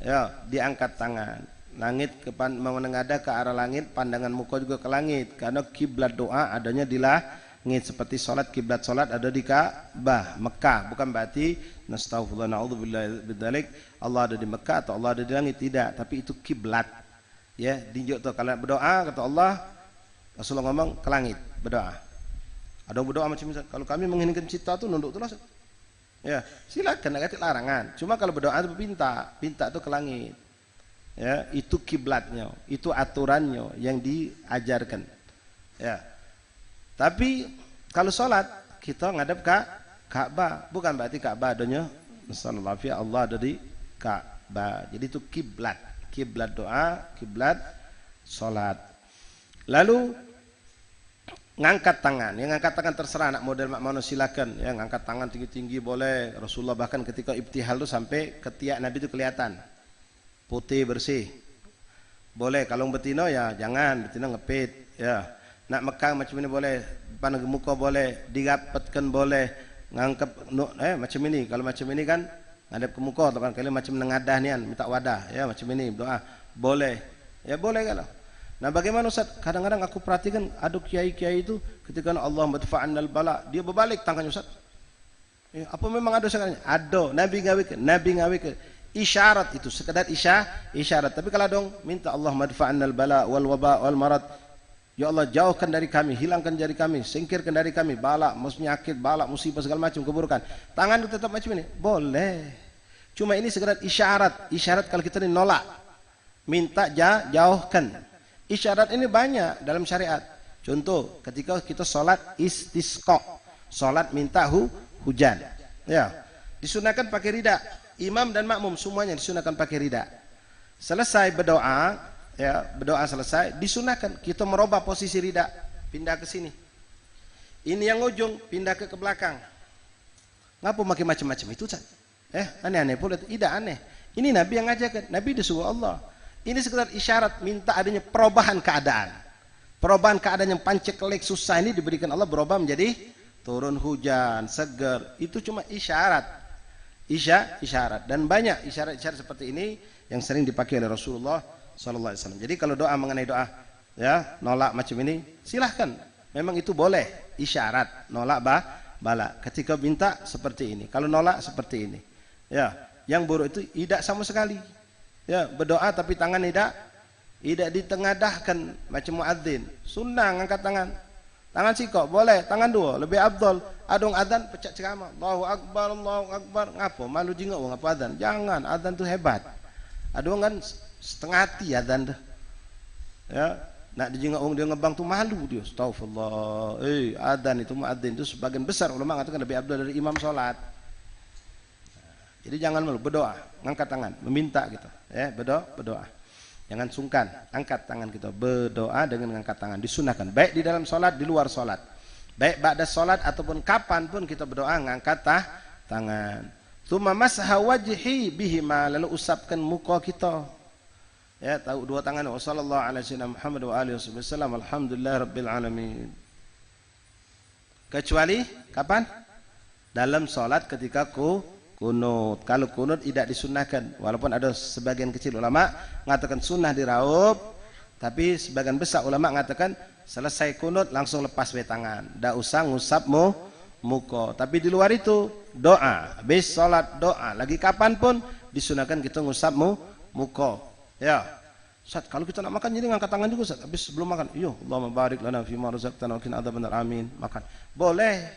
[SPEAKER 1] Ya, diangkat tangan. Langit menengadah ke arah langit, pandangan muka juga ke langit, karena kiblat doa adanya di langit, seperti salat, kiblat salat ada di Ka'bah Mekah. Bukan berarti nastaghfirullah na'udzubillahi bidzalik Allah ada di Mekah atau Allah ada di langit, tidak, tapi itu kiblat. Ya, tinjuk tuh kalau berdoa kata Allah, Rasulullah ngomong ke langit berdoa. Ada berdoa macam ini, kalau kami menginginkan cita tuh nunduk tuh langsung. Ya, silakan, enggak ada larangan. Cuma kalau berdoa itu pinta tuh ke langit. Ya, itu kiblatnya, itu aturannya yang diajarkan. Ya. Tapi kalau sholat kita ngadep ke Ka'bah, bukan berarti Ka'bah adanya sallallahu alaihi Allah ada di Ka'bah. Jadi itu kiblat, kiblat doa, kiblat sholat. Lalu ngangkat tangan, yang ngangkat tangan terserah anak model makmum silakan, yang ngangkat tangan tinggi-tinggi boleh. Rasulullah bahkan ketika ibtihal itu sampai ketiak Nabi itu kelihatan putih bersih, boleh. Kalau betina ya jangan, betina ngepit ya. Nak mekang macam ini boleh, pandang muka boleh, dirapatkan boleh, ngangkep macam ini. Kalau macam ini kan ngadep ke muka, atau kan kali macam nengadah nian, minta wadah ya macam ini doa boleh ya, boleh kalau. Nah bagaimana Ustaz? Kadang-kadang aku perhatikan ada kiai-kiai itu ketika Allah madfa'annal bala, dia berbalik tangannya Ustaz. Ya, apa memang ada sekarang? Ada, Nabi ngawik isyarat itu, sekadar isyarat. Tapi kalau dong minta Allah madfa'annal bala wal waba wal marad, Ya Allah, jauhkan dari kami, hilangkan dari kami, singkirkan dari kami bala, penyakit, bala, musibah, segala macam keburukan. Tangan tetap macam ini? Boleh. Cuma ini sekedar isyarat. Isyarat kalau kita ini nolak. Minta jauhkan. Isyarat ini banyak dalam syariat. Contoh, ketika kita sholat istisqa. Sholat minta hujan. Ya. Disunahkan pakai rida. Imam dan makmum semuanya disunahkan pakai rida. Selesai berdoa, ya, berdoa selesai, disunahkan kita merubah posisi rida, pindah ke sini. Ini yang ujung, pindah ke belakang. Ngapa pakai macam-macam itu, Ustaz? Aneh-aneh pula. Tidak aneh. Ini Nabi yang ngajarkan. Nabi disuruh Allah. Ini sekedar isyarat minta adanya perubahan keadaan. Perubahan keadaan yang pancekelek susah ini diberikan Allah berubah menjadi turun hujan, segar. Itu cuma isyarat. Isyarat, dan banyak isyarat-isyarat seperti ini yang sering dipakai oleh Rasulullah sallallahu alaihi wasallam. Jadi kalau doa mengenai doa ya nolak macam ini silahkan, memang itu boleh isyarat nolak bala ketika minta seperti ini, kalau nolak seperti ini ya. Yang buruk itu tidak sama sekali ya, berdoa tapi tangan tidak ditengadahkan macam muadzin. Sunnah ngangkat tangan sikok boleh, tangan dua lebih abdul. Adung adzan pecah ceramah, Allahu akbar, Allahu akbar. Ngapo malu jingok ngapa adzan? Jangan, adzan itu hebat. Adung kan setengah hati adzan tuh. Ya, nak dijingok dia ngebang tuh malu dia. Astagfirullah. Adzan itu muadzin itu sebagian besar ulama mengatakan lebih abdul dari imam salat. Jadi jangan malu berdoa, ngangkat tangan, meminta gitu. Ya, berdoa. Jangan sungkan, angkat tangan kita berdoa dengan mengangkat tangan, disunahkan baik di dalam salat, di luar salat. Baik ba'da salat ataupun kapan pun kita berdoa ngangkat tangan. Tsumma masaha wajhi bihima, lalu usapkan muka kita. Ya, tahu dua tangan. Wassallallahu ala sayyidina Muhammad wa alihi wasallam. Alhamdulillah rabbil alamin. Kecuali kapan? Dalam salat ketika kunut. Kalau kunut tidak disunahkan, walaupun ada sebagian kecil ulama mengatakan sunnah diraup, tapi sebagian besar ulama mengatakan selesai kunut langsung lepas tangan, tidak usah ngusap muka. Tapi di luar itu doa, habis sholat doa, lagi kapanpun disunahkan kita ngusap muka. Ya, Ustaz, kalau kita nak makan jadi ngangkat tangan juga, Ustaz. Habis sebelum makan, yo Allahumma barik lana fima razaqtana wa qina adzabannar, amin. Makan boleh.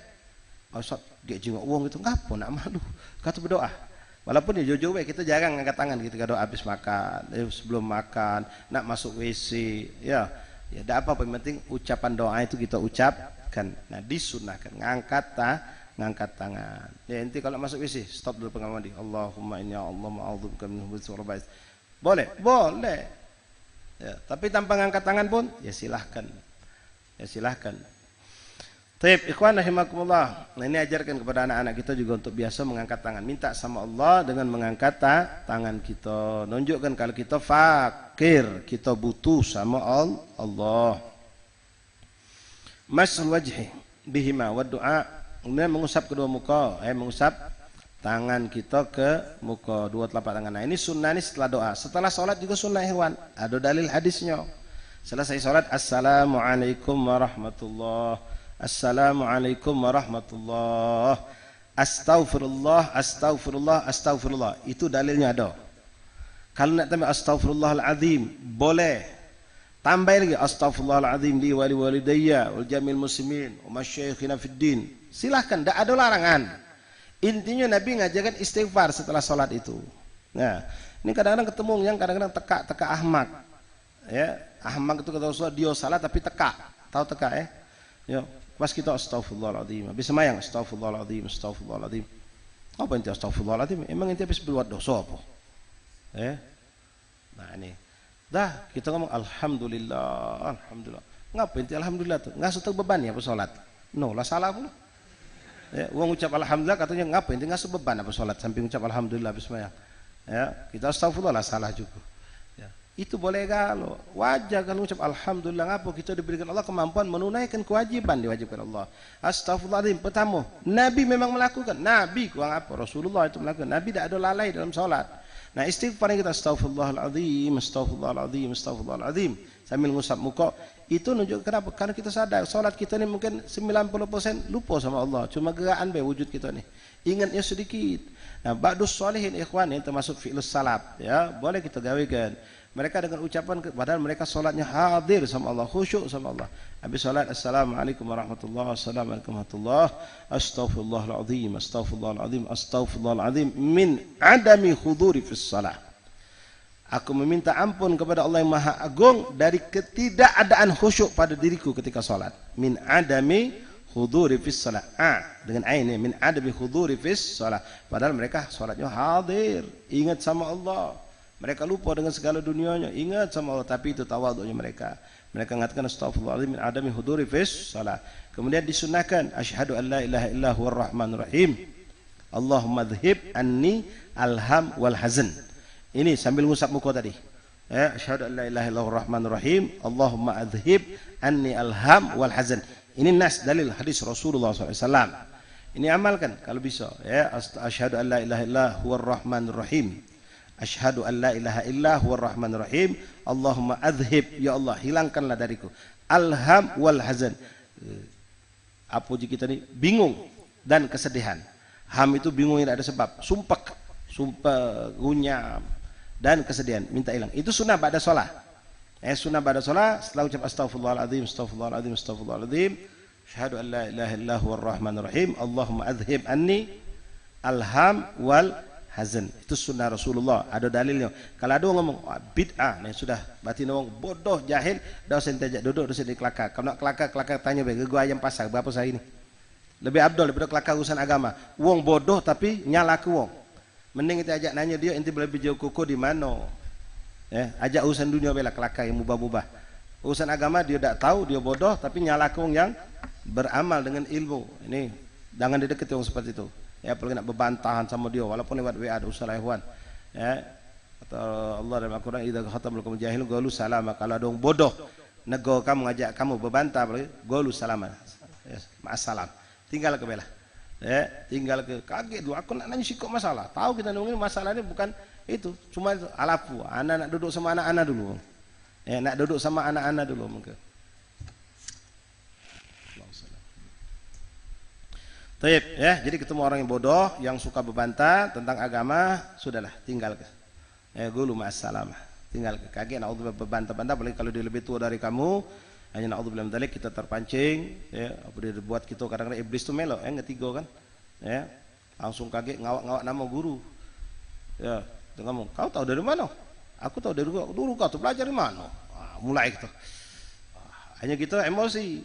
[SPEAKER 1] Ustaz, dia jenguk uang itu ngapa nak malu? Kata berdoa. Walaupun ya jujur kita jarang ngangkat tangan ketika doa habis makan, sebelum makan, nak masuk WC, ya tidak apa-apa, yang penting ucapan doa itu kita ucapkan. Nah, disunahkan ngangkat tangan. Ya inti kalau masuk WC stop dulu pengamal mandi. Allahumma inni a'udzubika min khubuthi wal khaba'ith. Boleh. Ya, tapi tanpa ngangkat tangan pun ya silahkan. Taib, ikhwan rahimakumullah. Nah, ini ajarkan kepada anak-anak kita juga untuk biasa mengangkat tangan. Minta sama Allah dengan mengangkat tangan kita. Nunjukkan kalau kita fakir, kita butuh sama Allah. Masul wajhi bihima wa du'a. Kemudian mengusap kedua muka, mengusap tangan kita ke muka, dua telapak tangan. Nah, ini sunnah ini setelah doa. Setelah sholat juga sunnah, ikhwan. Ada dalil hadisnya. Selesai sholat, assalamualaikum warahmatullahi. Assalamualaikum warahmatullah. Astaghfirullah. Itu dalilnya ada. Kalau nak tambah astaghfirullahaladzim boleh. Tambah lagi astaghfirullahaladzim li wali walidayya wal jamil muslimin wa masyayikhina fid din. Silahkan, tidak ada larangan. Intinya Nabi ngajarkan istighfar setelah salat itu. Nah, ini kadang-kadang ketemu yang kadang-kadang teka ahmak. Ya, ahmak itu kata Rasulullah dia salah tapi teka. Tahu teka ya? Ya. Pas kita astagfirullahaladzim, habis semayang astagfirullahaladzim. Apa inti astagfirullahaladzim? Emang inti habis berbuat dosa apa? Nah ini, dah kita ngomong alhamdulillah. Ngapa inti alhamdulillah tuh? Nggak setek beban ya apa sholat? No lah salah pula. Ya, uang ucap alhamdulillah katanya ngapa inti nggak sebeban apa sholat? Sampai ucap alhamdulillah habis semayang. Ya, kita astagfirullah lah salah juga. Itu boleh kalau wajar kalau ucap alhamdulillah, ngapa kita diberikan Allah kemampuan menunaikan kewajiban diwajibkan Allah. Astagfirullahaladzim. Pertama, Nabi memang melakukan. Nabi kurang apa? Rasulullah itu melakukan. Nabi tidak ada lalai dalam salat. Nah, istighfar kita astagfirullahaladzim. sambil ngusap muka. Itu nunjuk kenapa? Karena kita sadar solat kita ni mungkin 90% lupa sama Allah. Cuma gerakan be wujud kita ni. Ingatnya sedikit. Nah, ba'dus solihin ikhwan ini termasuk fi'lus salat, ya. Boleh kita gawekan. Mereka dengan ucapan padahal mereka solatnya hadir sama Allah, khusyuk sama Allah. Habis solat, assalamualaikum warahmatullahi wabarakatuh, astaghfirullahaladzim, astaghfirullahaladzim, astaghfirullahaladzim min adami khuduri fis salah. Aku meminta ampun kepada Allah yang Maha Agung dari ketidakadaan khusyuk pada diriku ketika solat. Min adami khuduri fis salah. Dengan ain ini, min adami khuduri fis salah. Padahal mereka solatnya hadir, ingat sama Allah. Mereka lupa dengan segala dunianya, ingat sama Allah, tapi itu tawadhu'nya mereka. Mereka mengatakan astaghfirullahaladzim min adami huduri fis salah. Kemudian disunahkan asyhadu an la ilaha illa huwar rahmanur rahim. Allahumma dhhib anni alham wal hazan. Ini sambil ngusap muka tadi. Ya, asyhadu an la ilaha illa huwar rahmanur rahim. Allahumma adhhib anni alham wal hazan. Ini nas dalil hadis Rasulullah SAW. Ini amalkan kalau bisa. Ya, asyhadu an la ilaha illa huwar rahmanur rahim. Asyhadu an la ilaha illa huwar rahmanur rahim. Allahumma adhhib, ya Allah hilangkanlah dariku alham wal hazan. Apa jika kita ni bingung dan kesedihan. Ham itu bingung tidak ada sebab, sumpah gunyam dan kesedihan, minta hilang. Itu sunnah ba'da shalah. Sunnah ba'da shalah setelah ucap astaghfirullahaladzim, astaghfirullahaladzim, astaghfirullahaladzim. Asyhadu an la ilaha illa huwar rahmanur rahim. Allahumma adhhib anni alham wal hazan. Itu sunnah Rasulullah, ada dalilnya. Kalau ada orang ngomong bid'ah, nah sudah berarti orang bodoh jahil, dah usah tajak duduk, dah usah dikelakar. Kalau nak kelakar tanya baik, gua ayam pasar berapa saya ini? Lebih abdul daripada kelakar urusan agama. Wong bodoh tapi nyala ke wong. Mending kita ajak nanya dia, ente lebih jauh koko di mana? Ajak urusan dunia bela kelakar yang mubah-mubah. Urusan agama dia tak tahu, dia bodoh tapi nyala ke wong yang beramal dengan ilmu. Ini jangan didekati wong seperti itu. Ya, apalagi nak berbantahan sama dia walaupun lewat WA ada usaha ikhwan. Ya, kata Allah dalam Al-Qur'an idza khatamul kaum jahil qalu salama. Kalau ada orang bodoh nego kamu ngajak kamu berbantah apalagi qalu salama. Ya, ma'assalam. Tinggal ke bela. Ya, tinggal ke kaget dulu aku nak nanya sikok masalah. Tahu kita ngomongin masalah ini bukan itu, cuma itu alafu. Anak nak duduk sama anak-anak dulu. Ya, nak duduk sama anak-anak dulu mungkin. Taib, ya, jadi ketemu orang yang bodoh, yang suka berbantah tentang agama, sudahlah, tinggal ke. Gulu ma'assalam, tinggal ke. Kaget, naudzubillah berbantah-bantah, apalagi kalau dia lebih tua dari kamu, hanya naudzubillah min dzalik, kita terpancing, ya, apa dia buat kita kadang-kadang iblis tu melok, ngetigo kan, ya, langsung kaget, ngawak-ngawak nama guru, ya, dia ngomong, kau tahu dari mana? Aku tahu dari guru kau tu belajar di mana? Mulai gitu, hanya kita emosi,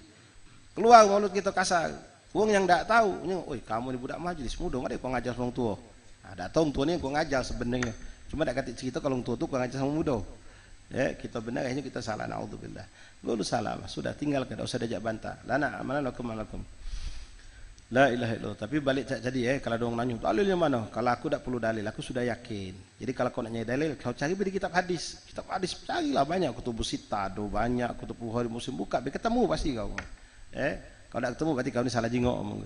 [SPEAKER 1] keluar mulut kita kasar. Wong yang tak tahu, oi kamu ni budak majlis muda, ada kau ngajar orang tua. Tak tahu orang tua ni kau ngajar sebenarnya. Cuma tak kata cerita kalau orang tua tu kau ngajar sama muda. Ya, kita benar akhirnya kita salah, naudzubillah. Lalu salah, sudah tinggalkan, tak usah diajak bantah. Lana amalan lakum. La ilaha illallah. Tapi balik jadi kalau ada orang nanya, dalilnya mana? Kalau aku tak perlu dalil, aku sudah yakin. Jadi kalau kau nak nyari dalil, kau cari di kitab hadis. Kitab hadis carilah banyak, kutub sita, do banyak, kutub Bukhari Muslim buka, ketemu pasti kau. Kalau tak ketemu berarti kau ni salah jingok. Nah,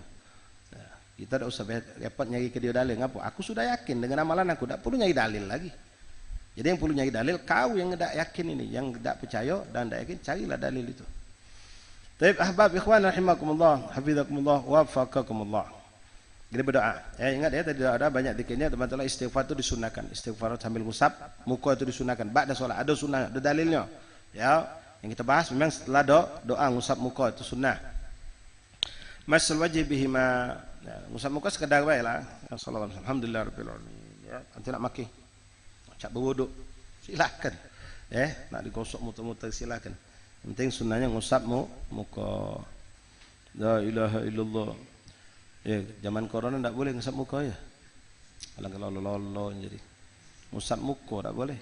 [SPEAKER 1] kita tak usah repot nyari ke dia dalil. Ngapa? Aku sudah yakin dengan amalan aku, tak perlu nyari dalil lagi. Jadi yang perlu nyari dalil kau yang tidak yakin ini, yang tidak percaya dan tidak yakin, carilah dalil itu. Taib ahbab ikhwan rahimakumullah, hafizakumullah, wafaqakumullah. Jadi berdoa. Ingat ya tadi ada banyak dikirnya teman-teman istighfar itu disunahkan. Istighfar sambil ngusap muka itu disunahkan. Ba'da salat ada sunnah, ada dalilnya. Ya, yang kita bahas memang setelah doa ngusap muka itu sunnah. Masal wajib bihima, ngusap muka sekedar baik lah. Alhamdulillah rabbil alamin. Ya, nanti nak maki, cak berwuduk, silakan. Nak digosok muter-muter silakan. Yang penting sunnahnya ngusap muka. La ilaha illallah. Zaman corona tak boleh ngusap muka ya. Kalau lolo jadi ngusap muka tak boleh.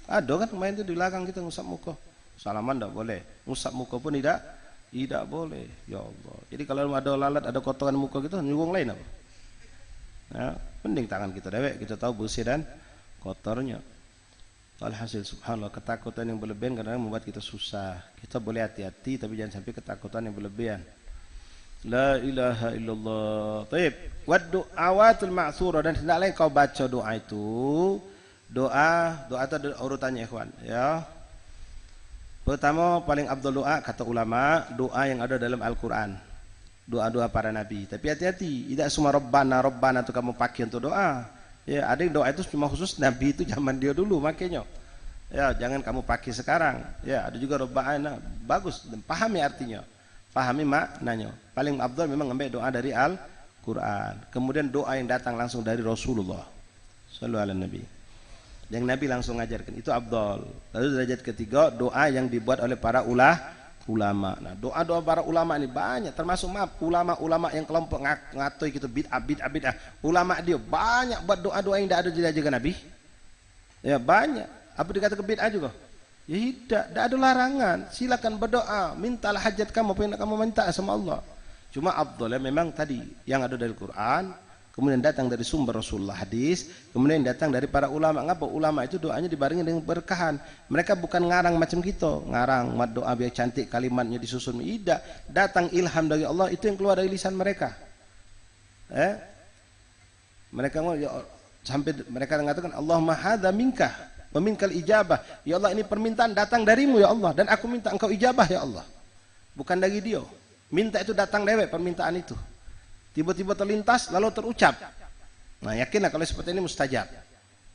[SPEAKER 1] Ada kan main tu di belakang kita ngusap muka. Salaman tak boleh. Ngusap muka pun tidak boleh. Ya Allah. Jadi kalau ada lalat, ada kotoran muka kita, nyuwung lain apa? Ya, mending tangan kita dewek, kita tahu bersih dan kotornya. Alhasil subhanallah, ketakutan yang berlebihan kadang-kadang membuat kita susah. Kita boleh hati-hati tapi jangan sampai ketakutan yang berlebihan. La ilaha illallah. Taib. Wa du'awatul ma'thura, dan hendaklah kau baca doa itu. Doa itu ada urutannya ikhwan, ya. Pertama paling afdal doa kata ulama, doa yang ada dalam Al-Qur'an. Doa-doa para nabi. Tapi hati-hati, tidak semua Rabbana Rabbana itu kamu pakai untuk doa. Ya, ada yang doa itu cuma khusus nabi itu zaman dia dulu makanya. Ya, jangan kamu pakai sekarang. Ya, ada juga Rabbana, bagus, pahami artinya. Pahami maknanya. Paling afdal memang ambil doa dari Al-Qur'an. Kemudian doa yang datang langsung dari Rasulullah sallallahu alaihi nabi. Yang Nabi langsung ngajarkan itu afdal. Lalu derajat ketiga doa yang dibuat oleh para ulama. Nah, doa-doa para ulama ini banyak, termasuk maaf ulama-ulama yang kelompok ngatoi gitu bid'ah. Ulama dia banyak buat doa-doa yang tidak ada di ajaran Nabi. Ya banyak. Apa dikatakan bid'ah juga? Ya tidak ada larangan. Silakan berdoa, mintalah hajat kamu, apa yang kamu minta sama Allah. Cuma afdalnya memang tadi yang ada dari Quran, kemudian datang dari sumber Rasulullah hadis, kemudian datang dari para ulama. Ngapa? Ulama itu doanya dibarengi dengan berkahan. Mereka bukan ngarang macam kita, ngarang doa biar cantik kalimatnya disusun. Tidak, datang ilham dari Allah, itu yang keluar dari lisan mereka. Mereka mau ya, sampai mereka mengatakan Allahumma hadza minka wa minkal ijabah. Ya Allah, ini permintaan datang darimu ya Allah, dan aku minta engkau ijabah ya Allah. Bukan dari dia. Minta itu datang dewek permintaan itu. Tiba-tiba terlintas lalu terucap. Nah, yakinlah kalau seperti ini mustajab.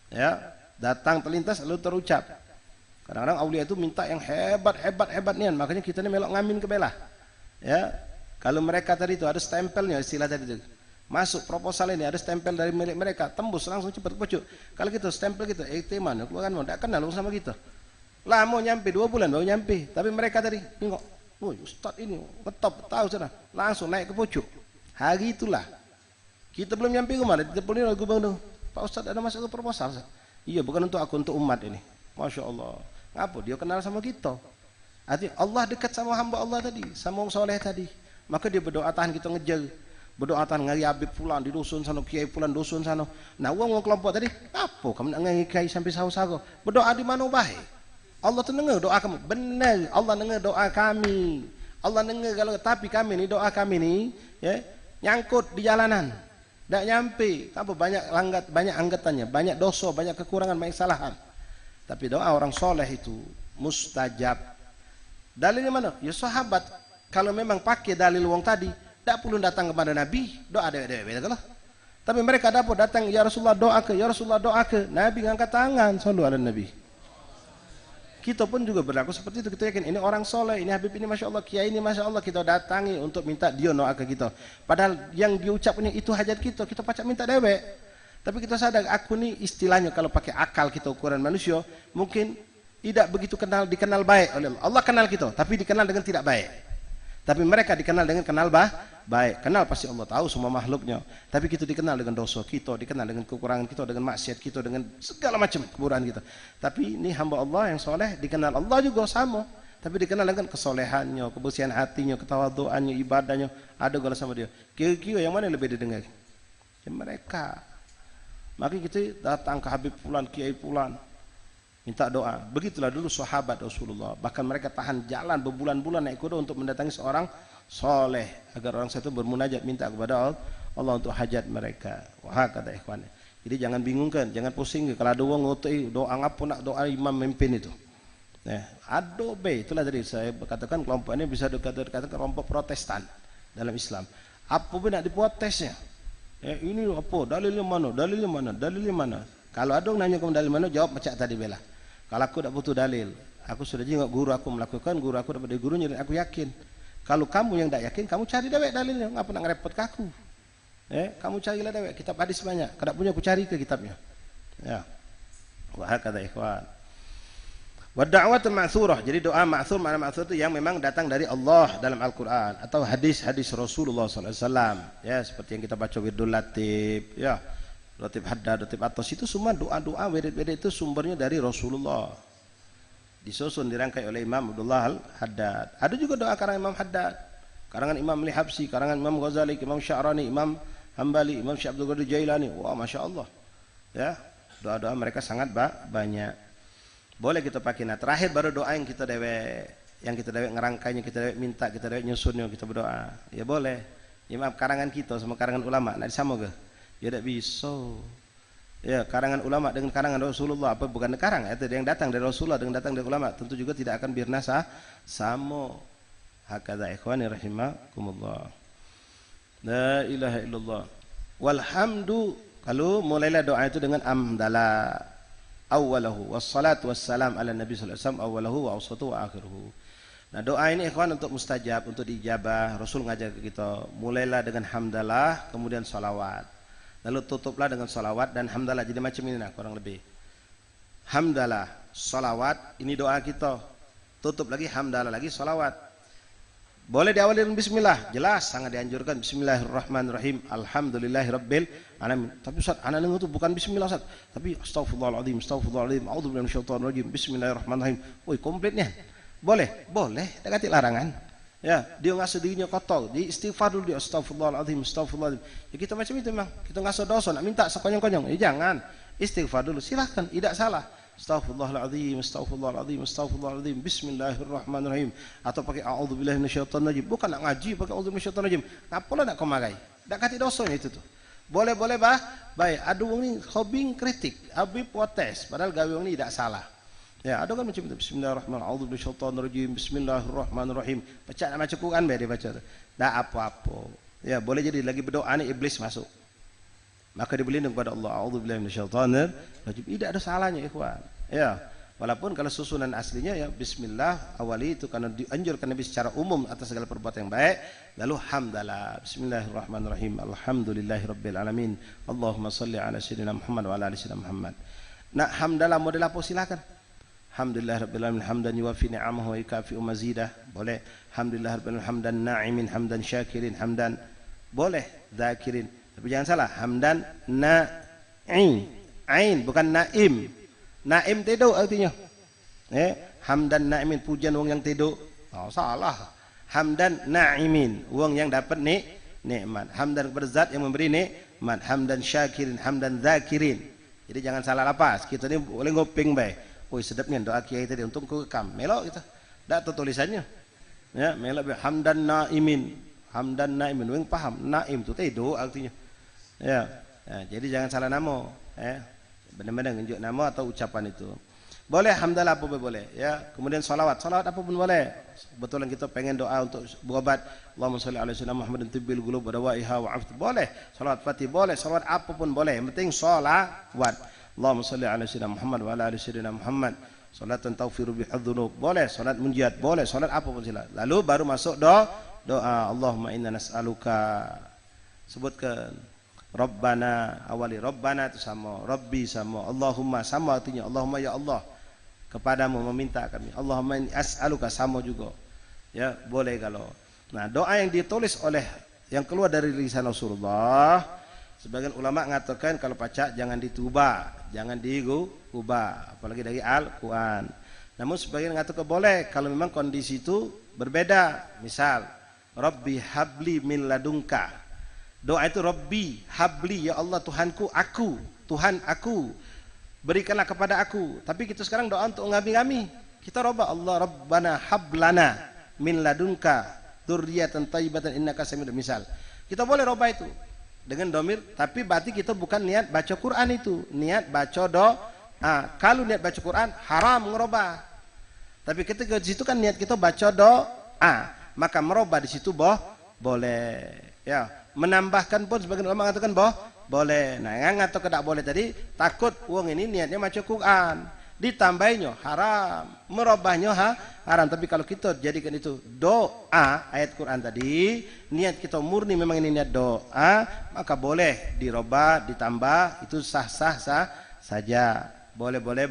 [SPEAKER 1] Ya, datang terlintas lalu terucap. Kadang-kadang aulia itu minta yang hebat nian, makanya kita ini melok ngamin ke belah. Ya, kalau mereka tadi itu ada stempelnya, istilah tadi itu. Masuk proposal ini ada stempel dari milik mereka, tembus langsung cepat pucuk. Kalau kita stempel kita, mana? Keluar kan tidak kenal sama kita. Lama nyampe 2 bulan baru nyampe, tapi mereka tadi tengok, Ustaz ini ngetop tahu sudah, langsung naik ke pucuk. Hari itulah kita belum nyampe ke mana, ditelepon oleh gubernur, Pak Ustaz ada masuk ke proposal. Iya, bukan untuk aku, untuk umat ini. Masya Allah. Ngapa? Dia kenal sama kita. Artinya Allah dekat sama hamba Allah tadi, sama orang soleh tadi. Maka dia berdoa tahan kita ngejar, berdoa tahan ngari Habib pulang di dusun sana, Kiai pulang dusun sana. Nah, uang kelompok tadi, apa kamu nak ngari Kiai sampai sahur-sahur? Berdoa di mana baik? Allah tu dengar doa kamu. Benar, Allah dengar doa kami. Allah dengar kalau tapi kami ni doa kami ni, ya. Nyangkut di jalanan, tidak nyampe, apa banyak anggatannya, banyak dosa, banyak kekurangan, banyak kesalahan. Tapi doa orang soleh itu mustajab. Dalilnya mana? Ya sahabat, kalau memang pakai dalil wong tadi, tidak perlu datang kepada Nabi, doa dewe-dewe lah. Tapi mereka dapat datang, ya Rasulullah doa ke, Nabi ngangkat tangan, sallu ala Nabi. Kita pun juga berlaku seperti itu. Kita yakin ini orang soleh, ini Habib ini Masya Allah, Kiai ini Masya Allah, kita datangi untuk minta dia doa ke kita. Padahal yang diucapnya itu hajat kita pacak minta dewek. Tapi kita sadar, aku ini istilahnya kalau pakai akal kita ukuran manusia, mungkin tidak begitu dikenal baik oleh Allah. Allah kenal kita, tapi dikenal dengan tidak baik. Tapi mereka dikenal dengan kenal baik. Kenal pasti Allah tahu semua makhluknya. Tapi kita dikenal dengan dosa kita, dikenal dengan kekurangan kita, dengan maksiat kita, dengan segala macam kekurangan kita. Tapi ini hamba Allah yang soleh, dikenal Allah juga sama. Tapi dikenal dengan kesolehannya, kebersihan hatinya, ketawaduannya, ibadahnya. Ada gala sama dia. Kira-kira yang mana yang lebih didengar? Ya mereka. Maka kita datang ke Habib Fulan, Kiai Fulan, minta doa. Begitulah dulu sahabat Rasulullah. Bahkan mereka tahan jalan berbulan-bulan naik kuda untuk mendatangi seorang soleh agar orang itu bermunajat minta kepada Allah untuk hajat mereka. Wah, kata ikhwan. Jadi jangan bingungkan, jangan pusing kalau ada orang ngotot doa ngapa nak doa imam memimpin itu. Adobe itulah tadi saya katakan kelompok ini bisa dikatakan kelompok Protestan dalam Islam. Apa pun nak diprotesnya. Ini apa? Dalilnya mana? Kalau ada orang nanya kamu dalil mana, jawab macam tadi bela. Kalau aku tak butuh dalil, aku sudah jengok guru aku melakukan, guru aku dapat dari gurunya dan aku yakin. Kalau kamu yang tak yakin, kamu cari dewek dalilnya, ngapa nak ngerepot ke aku? Kamu carilah dewek, kitab hadis banyak. Kalau punya aku cari ke kitabnya. Ya. Wah, kata ikhwan. Wa da'watul ma'thurah. Jadi doa ma'thur, makna ma'thur itu yang memang datang dari Allah dalam Al-Qur'an atau hadis-hadis Rasulullah sallallahu alaihi wasallam. Ya, seperti yang kita baca wirdul latif, ya. Latif haddad, latif atas itu semua doa-doa wirid-wirid itu sumbernya dari Rasulullah. Disusun dirangkai oleh Imam Abdullah Al-Haddad. Ada juga doa karangan Imam Haddad, karangan Imam Lihabsi, karangan Imam Ghazali, Imam Sya'rani, Imam Hambali, Imam Syekh Abdul Qadir Jailani. Wah, Masya Allah. Ya, doa-doa mereka sangat banyak. Boleh kita pakai. Nah, terakhir baru doa yang kita dewek ngerangkainya, kita dewek minta, kita dewek nyusunnya, kita berdoa. Ya boleh. Ya maaf, karangan kita sama karangan ulama, nak sama ke? Ya tak bisa. Ya, karangan ulama dengan karangan Rasulullah apa bukan karang itu yang datang dari Rasulullah dengan datang dari ulama tentu juga tidak akan birnasa samo. Hakadha ikhwani rahimakumullah. La ilaha illallah. Walhamdu, kalau mulailah doa itu dengan amdala awwalahu wassalatu wassalam ala nabi sallallahu alaihi wasallam awwalahu wa awsatuhu wa akhiruhu. Nah, doa ini ikhwan untuk mustajab, untuk diijabah. Rasul ngajar ke kita, mulailah dengan hamdalah, kemudian salawat. Lalu tutuplah dengan salawat dan hamdalah. Jadi macam ini nah, kurang lebih. Hamdalah, salawat, ini doa kita. Tutup lagi hamdalah lagi salawat. Boleh diawali dengan bismillah, jelas sangat dianjurkan. Bismillahirrahmanirrahim. Alhamdulillahirabbil alamin. Tapi Ustaz, anak dengar itu bukan bismillah Ustaz, tapi astagfirullahaladzim, astagfirullahaladzim, a'udzubillahi minasyaitonirrajim, bismillahirrahmanirrahim. Woi, komplitnya. Boleh, boleh, tak kata larangan. Ya, dia ngasuh dirinya kotor, di istighfar dulu dia astagfirullahaladzim, astagfirullahaladzim. Ya kita macam itu memang, kita ngasuh dosa, nak minta sekonyong-konyong, ya jangan. Istighfar dulu, silahkan, tidak salah. Astaghfirullahaladzim, astaghfirullahaladzim, astaghfirullahaladzim, bismillahirrahmanirrahim. Atau pakai a'udzubillahi minasyaitonirrajim. Bukan nak ngaji pakai a'udzubillahi minasyaitonirrajim. Ngapalah nak kau magai? Tak kati dosanya itu tuh. Boleh-boleh bah. Baik, ada orang ni hobi kritik, abi protes, padahal gawe orang ni tidak salah. Ya, ada kan macam itu. Bismillahirrahmanirrahim, a'udzubillahi minasyaitonirrajim, bismillahirrahmanirrahim. Baca nak baca Quran bae dia baca tu. Tak apa-apa. Ya, boleh jadi lagi berdoa ni iblis masuk. Maka dia berlindung kepada Allah. A'udzubillahi minasyaitonirrajim. Tidak ada salahnya ikhwan. Ya, walaupun kalau susunan aslinya ya bismillah awali itu karena dianjurkan Nabi secara umum atas segala perbuatan yang baik. Lalu hamdalah. Bismillahirrahmanirrahim. Alhamdulillahirabbil alamin. Allahumma shalli ala sayyidina Muhammad wa ala ali sayyidina Muhammad. Nak hamdalah model apa silakan. Alhamdulillahirabbil alamin hamdan yuwafi ni'amahu wa yukafi'u mazidah. Boleh. Alhamdulillahirabbil alamin hamdan na'imin, hamdan syakirin, hamdan boleh zakirin. Tapi jangan salah, hamdan na'im. Ain bukan naim. Naim tidur artinya. Hamdan na'imin, pujian wong yang tidur. Oh, salah. Hamdan na'imin, wong yang dapat nikmat. Hamdan kepada zat yang memberi nikmat. Hamdan syakirin, hamdan zakirin. Jadi jangan salah lapas. Kita ni boleh ngoping baik. Woi, sedapnya doa kiai tadi untung ku rekam. Melok kita. Dak tulisannya. Ya, melok hamdan na'imin. Hamdan na'imin, wong paham. Naim tu tidur artinya. Ya, jadi jangan salah nama, benar-benar tunjuk nama atau ucapan itu. Boleh hamdalah apa pun boleh, ya. Kemudian salawat apa pun boleh. Betulan kita pengen doa untuk berobat, Allahumma shalli ala sayyidina Muhammadin tibbil qulub wa dawaiha wa afd. Boleh, salawat Fatih boleh, salawat apa pun boleh. Yang penting salawat. Allahumma shalli ala sayyidina Muhammad wa ala ali sayyidina Muhammad. Salatan taufiru bihadzunub. Boleh, salat munjiat boleh, salat apa pun sila. Lalu baru masuk doa. Allahumma inna nas'aluka. Sebutkan Rabbana, awali Rabbana itu sama, Rabbi sama, Allahumma sama artinya, Allahumma ya Allah, kepadamu meminta kami, Allahumma inni as'aluka sama juga. Ya, boleh kalau. Nah, doa yang ditulis oleh yang keluar dari lisan Rasulullah, sebagian ulama mengatakan kalau pacak jangan ditubah, jangan diubah, apalagi dari Al-Qur'an. Namun sebagian mengatakan boleh kalau memang kondisi itu berbeda. Misal, Rabbi habli min ladunka. Doa itu Rabbi, habli, ya Allah Tuhanku, aku, Tuhan aku, berikanlah kepada aku. Tapi kita sekarang doa untuk ngami-ngami. Kita roba Allah Rabbana hablana min ladunka dzurriyyatan thayyibatan innaka samiul misal. Kita boleh roba itu dengan domir, tapi berarti kita bukan niat baca Quran itu, niat baca doa. Kalau niat baca Quran haram ngerubah. Tapi ketika di situ kan niat kita baca doa, maka merubah di situ boleh. Ya. Menambahkan pun sebagian ulama mengatakan boleh. Nah, yang ngatakan tidak boleh tadi takut wong ini niatnya baca Quran, ditambahinya haram, merubahnya haram. Tapi kalau kita jadikan itu doa ayat Quran tadi, niat kita murni memang ini niat doa, maka boleh dirubah, ditambah, itu sah-sah saja. Boleh-boleh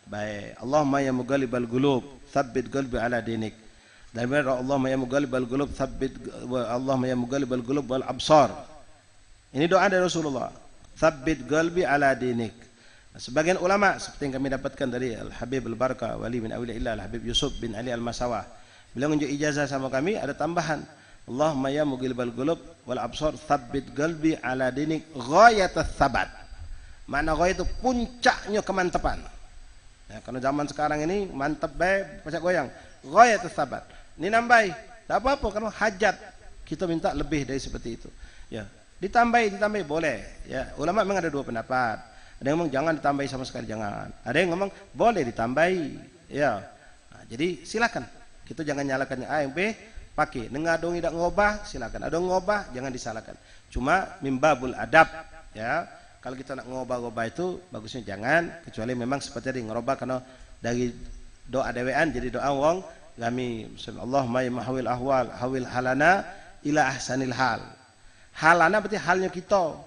[SPEAKER 1] baik. Allahumma ya muqallibal qulub, tsabbit qalbi ala dinik. Dan Allahumma ya muqallibal qulub tsabbit, Allahumma ya muqallibal qulub wal absar. Ini doa dari Rasulullah. Tsabbit qalbi ala dinik. Sebagian ulama seperti yang kami dapatkan dari Al-Habib Al-Barka wali min awliyaillah Al-Habib Yusuf bin Ali Al-Masawah. Beliau menunjuk ijazah sama kami ada tambahan. Allahumma ya muqallibal qulub wal absar tsabbit qalbi ala dinik ghayatat tsabat. Makna ghayat itu puncaknya kemantapan. Ya, kalau zaman sekarang ini mantap baik, pacak goyang. Ghayatat tsabat. Ini nambahi, tak apa-apa kalau hajat kita minta lebih dari seperti itu. Ya, ditambahi boleh. Ya, ulama memang ada dua pendapat. Ada yang ngomong jangan ditambahi sama sekali, jangan. Ada yang ngomong boleh ditambahi. Ya. Nah, jadi silakan. Kita jangan nyalakan yang A yang B, pakai. Nengadong tidak ngobah, silakan. Ada ngobah, jangan disalahkan. Cuma mimbabul adab, ya. Kalau kita nak ngobah-ngobah itu bagusnya jangan, kecuali memang seperti tadi ngerobah karena dari doa dewean jadi doa wong kami Allahumma ya mahawil ahwal hawil halana ila ahsanil hal. Halana berarti halnya kita.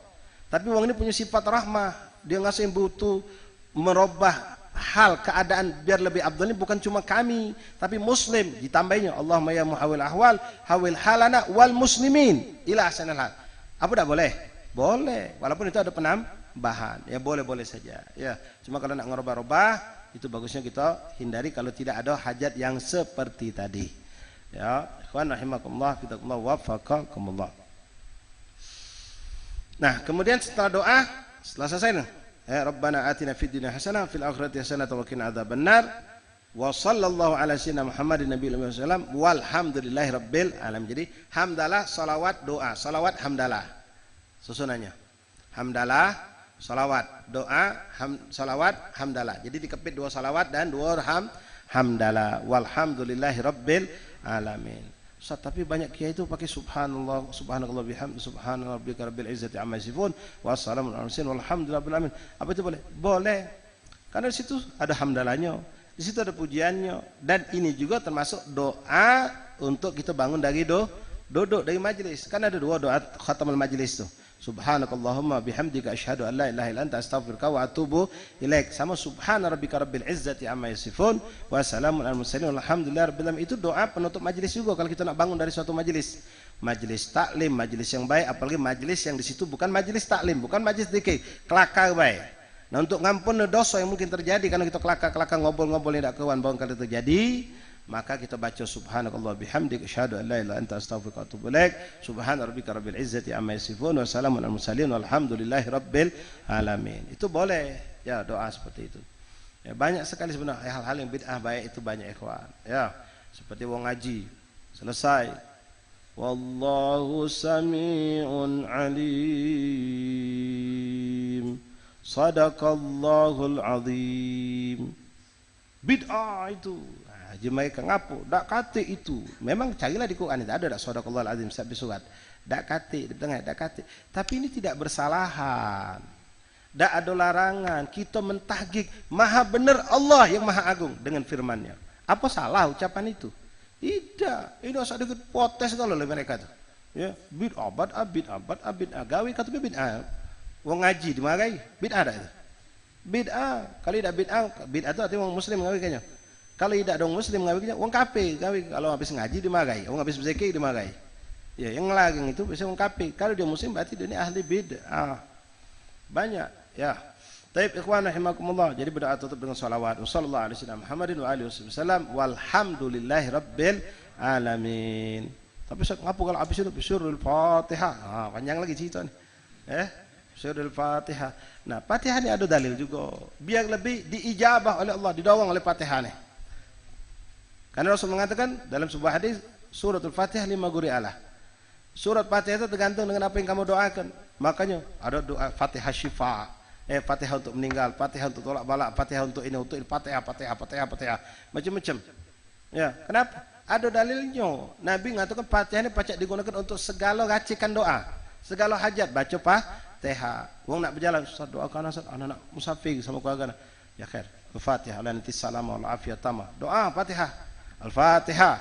[SPEAKER 1] Tapi wong ini punya sifat rahmah, dia ngasih butuh merubah hal keadaan biar lebih abdul. Ini bukan cuma kami, tapi muslim ditambahnya Allahumma ya muhawil ahwal hawil halana wal muslimin ila ahsanil hal. Apa tidak boleh? Boleh, walaupun itu ada penambahan, ya boleh-boleh saja. Ya, cuma kalau nak ngerubah-rubah itu bagusnya kita hindari kalau tidak ada hajat yang seperti tadi. Ya, ikhwan rahimakumullah, fitakumullah, wafaqakumullah. Nah, kemudian setelah doa, setelah selesai nih, ya Rabbana atina fid dunya hasanah fil akhirati hasanah wa qina adzabannar. Wa sallallahu ala sayyidina Muhammadin nabiyil wasallam walhamdulillahi rabbil alamin. Jadi hamdalah, salawat, doa. Salawat, hamdalah. Susunannya hamdalah, salawat, doa, salawat, hamdalah. Jadi dikepit 2 salawat dan 2 hamdalah. Walhamdulillahi rabbil alamin. Ustaz, tapi banyak kiai itu pakai subhanallah, subhanallah bihamdi, subhanallah rabbika rabbil izzati amma yasifun, wassalamun ala mursalin walhamdulillahi rabbil alamin. Apa itu boleh? Boleh. Karena di situ ada hamdalahnya, di situ ada pujiannya, dan ini juga termasuk doa untuk kita bangun dari duduk dari majelis. Kan ada 2 doa khatamul majelis tuh. Subhanakallahumma bihamdika asyhadu an la ilaha illa anta astaghfiruka wa atubu ilaik. Sama subhana rabbika rabbil izzati amma yasifun wa salamun alal mursalin walhamdulillahi rabbil alamin. Itu doa penutup majelis juga kalau kita nak bangun dari suatu majelis. Majelis taklim, majelis yang baik, apalagi majelis yang di situ bukan majelis taklim, bukan majelis zikir, kelakar baik. Nah, untuk ngampun dosa yang mungkin terjadi karena kita kelakar ngobrol-ngobrol tidak kawan bawang kali terjadi, maka kita baca subhanakallah bihamdik asyhadu an la ilaha illa anta astaghfiruka wa atubu ilaik. Subhana rabbika rabbil izzati amma yasifun wa salamun alal mursalin walhamdulillahi rabbil alamin. Itu boleh ya, doa seperti itu. Ya, banyak sekali sebenarnya hal-hal yang bid'ah baik itu banyak ikhwan. Ya, seperti wong ngaji selesai wallahu sami'un alim sadaqallahul azim. Bid'ah itu. Jemaah ngapu, dak kate itu. Memang carilah di Quran itu ada dak sadaqallahul azim sampai surat. Dak kate di tengah dak kate. Tapi ini tidak bersalahan. Dak ada larangan. Kita mentahqiq maha benar Allah yang maha agung dengan firman-Nya. Apa salah ucapan itu? Tidak. Ini usah dikit potes kalau oleh mereka tuh. Ya, bid'ah bid'ah gawe kata bid'ah. Wong ngaji dimarahi. Bid'ah dak itu. Bid'ah. Kali dak bid'ah itu artinya wong muslim ngawe kayaknya. Kalau tidak ada orang muslim ngawi wong kafir, kalau habis ngaji dimarahi, wong habis berzikir dimarahi. Ya, yang ngelarang itu biasanya wong kafir. Kalau dia muslim berarti dia ini ahli bid'ah. Banyak, ya. Taib ikhwan rahimakumullah. Jadi berdoa tutup dengan salawat. Wassallallahu alaihi wasallam Muhammadin wa alihi wasallam walhamdulillahi rabbil alamin. Tapi ngapu kalau habis itu surul Fatihah. Panjang lagi cerita nih. Surul Fatihah. Nah, Fatihah ini ada dalil juga. Biar lebih diijabah oleh Allah, didawang oleh Fatihah nih. Karena Rasul mengatakan dalam sebuah hadis, suratul Fatihah 5 guri Allah. Surat Fatihah itu tergantung dengan apa yang kamu doakan. Makanya ada doa Fatihah syifa, Fatihah untuk meninggal, Fatihah untuk tolak balak, Fatihah untuk ini, untuk ini, Fatihah, macam-macam. Ya, kenapa? Ada dalilnya. Nabi mengatakan Fatihah ini pacak digunakan untuk segala racikan doa, segala hajat. Baca Fatihah. Wong nak berjalan, Ustaz doakan anak musafir sama keluarga. Ya khair. Al-Fatihah, ala nanti salam wal afiyat tamah. Doa Fatihah. Al-Fatihah.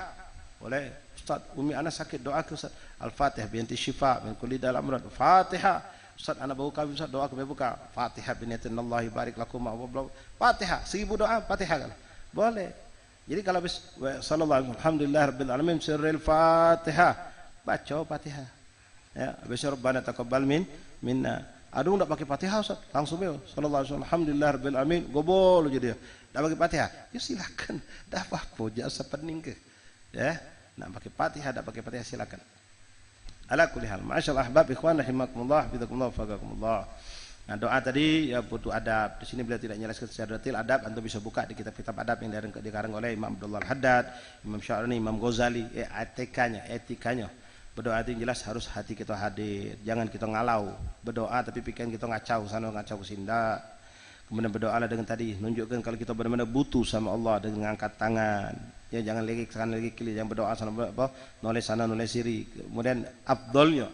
[SPEAKER 1] Boleh Ustaz, umi anak sakit doa ke Ustaz. Al-Fatihah binti syifa min kulli dal amrad. Fatihah. Ustaz anak bau kawin Ustaz doa ke buka. Fatihah binatinallahi barik lakum wa Fatihah. 1000 doa Fatihah kan. Boleh. Jadi kalau habis sallallahu alhamdulillah rabbil alamin sirril Fatihah, baca Fatihah. Ya, habis Rabbana taqabbal minna. Aduh enggak pakai Fatihah Ustaz. Langsung ya sallallahu alaihi wasallam alhamdulillah rabbil alamin gobol jadi. Enggak pakai Fatihah. Ya silakan. Dah apa-apa jangan sepening ke. Ya. Nak pakai Fatihah, enggak pakai Fatihah silakan. Ala kulli hal. Masyaallah ahbab ikhwan rahimakumullah, bidakumullah faqakumullah. Nah, doa tadi ya butuh adab. Di sini beliau tidak menjelaskan secara detail adab, antum bisa buka di kitab-kitab adab yang dikarang oleh Imam Abdullah Al-Haddad, Imam Sya'rani, Imam Ghazali, etikanya. Berdoa itu jelas harus hati kita hadir, jangan kita ngalau. Berdoa tapi pikiran kita ngacau sana ngacau sini. Kemudian berdoalah dengan tadi, nunjukkan kalau kita benar-benar butuh sama Allah dengan angkat tangan. Ya jangan lagi kanan lagi kiri, jangan berdoa sana apa, noleh sana noleh sini. Kemudian afdolnya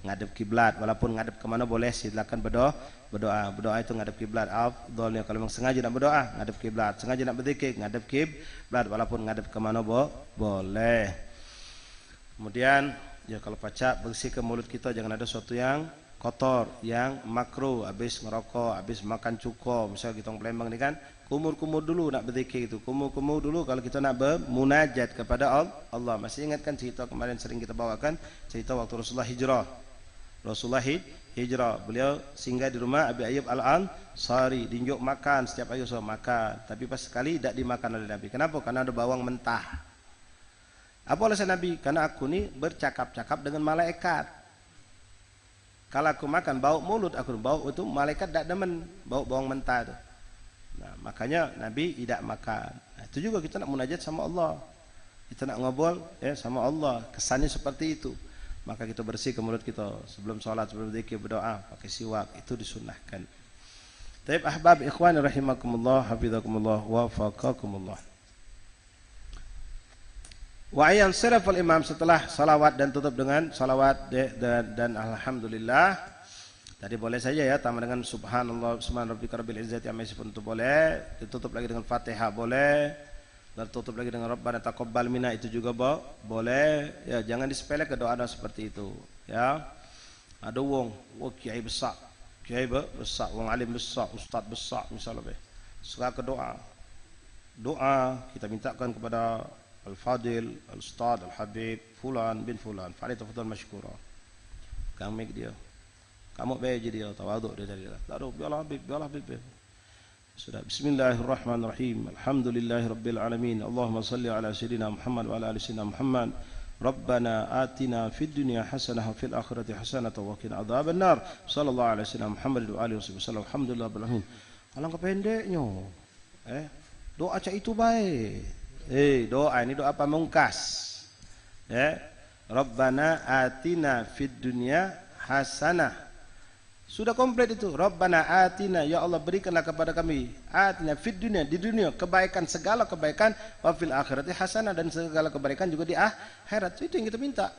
[SPEAKER 1] ngadep kiblat, walaupun ngadep kemana boleh, silakan berdoa itu ngadep kiblat. Afdolnya kalau memang sengaja nak berdoa ngadep kiblat, sengaja nak berzikir ngadep kiblat, walaupun ngadep kemana boleh. Kemudian ya kalau pacak bersihkan mulut kita, jangan ada sesuatu yang kotor, yang makruh, habis ngerokok, habis makan cuko. Misalnya kita orang Palembang ni kan, kumur-kumur dulu nak berzikir itu, kumur-kumur dulu kalau kita nak bermunajat kepada Allah. Masih ingatkan cerita kemarin sering kita bawakan, cerita waktu Rasulullah hijrah, beliau singgah di rumah Abi Ayyub Al-Ansari, diunjuk makan setiap hari makan, tapi pas sekali tidak dimakan oleh Nabi. Kenapa? Karena ada bawang mentah. Apa alasan Nabi? Karena aku ni bercakap-cakap dengan malaikat. Kalau aku makan bau mulut aku, bau itu malaikat tidak demen bau bawang mentah itu. Nah, makanya Nabi tidak makan. Nah, itu juga kita nak munajat sama Allah. Kita nak ngobrol ya sama Allah. Kesannya seperti itu. Maka kita bersihkan mulut kita sebelum sholat, sebelum zikir, berdoa, pakai siwak, itu disunahkan. Taib ahbab ikhwan rahimakumullah, hafizakumullah, wafaqakumullah. Wa ayyan sirafal imam, setelah salawat dan tutup dengan salawat dan alhamdulillah. Tadi boleh saja ya, tambah dengan subhanallah, subhan rabbika rabbil izzati amma yasifun, itu boleh. Ditutup lagi dengan Fatihah boleh. Dan tutup lagi dengan Rabbana taqabbal minna, itu juga boleh. Ya, jangan disepelekan doa-doa seperti itu, ya. Ada wong kiai besar, wong alim besar, ustaz besar misalnya suka ke doa kita mintakan kepada Al-Fadil, Al-Ustaz, Al-Habib Fulan bin Fulan, fa'ali tafadhal mashkura. Kami dia. Kamu beje dia, tawaduk dia tadi. Tak ada, biarlah Habib. Sudah. Bismillahirrahmanirrahim. Alhamdulillahirabbil alamin. Allahumma salli ala sayyidina Muhammad wa ala ali sayyidina Muhammad. Rabbana atina fid dunya hasanah wa fil akhirati hasanah wa qina adzabannar. Sallallahu alaihi wasallam Muhammad wa alihi wasallam. Alhamdulillahirabbil alamin. Alangkah pendeknya. Doa cak itu baik. Doa ini doa pamungkas. Rabbana atina fid dunya hasanah. Sudah komplit itu. Rabbana atina, ya Allah berikanlah kepada kami, atina fid dunya, di dunia kebaikan, segala kebaikan, wa fil akhirati hasanah, dan segala kebaikan juga di akhirat. Itu yang kita minta.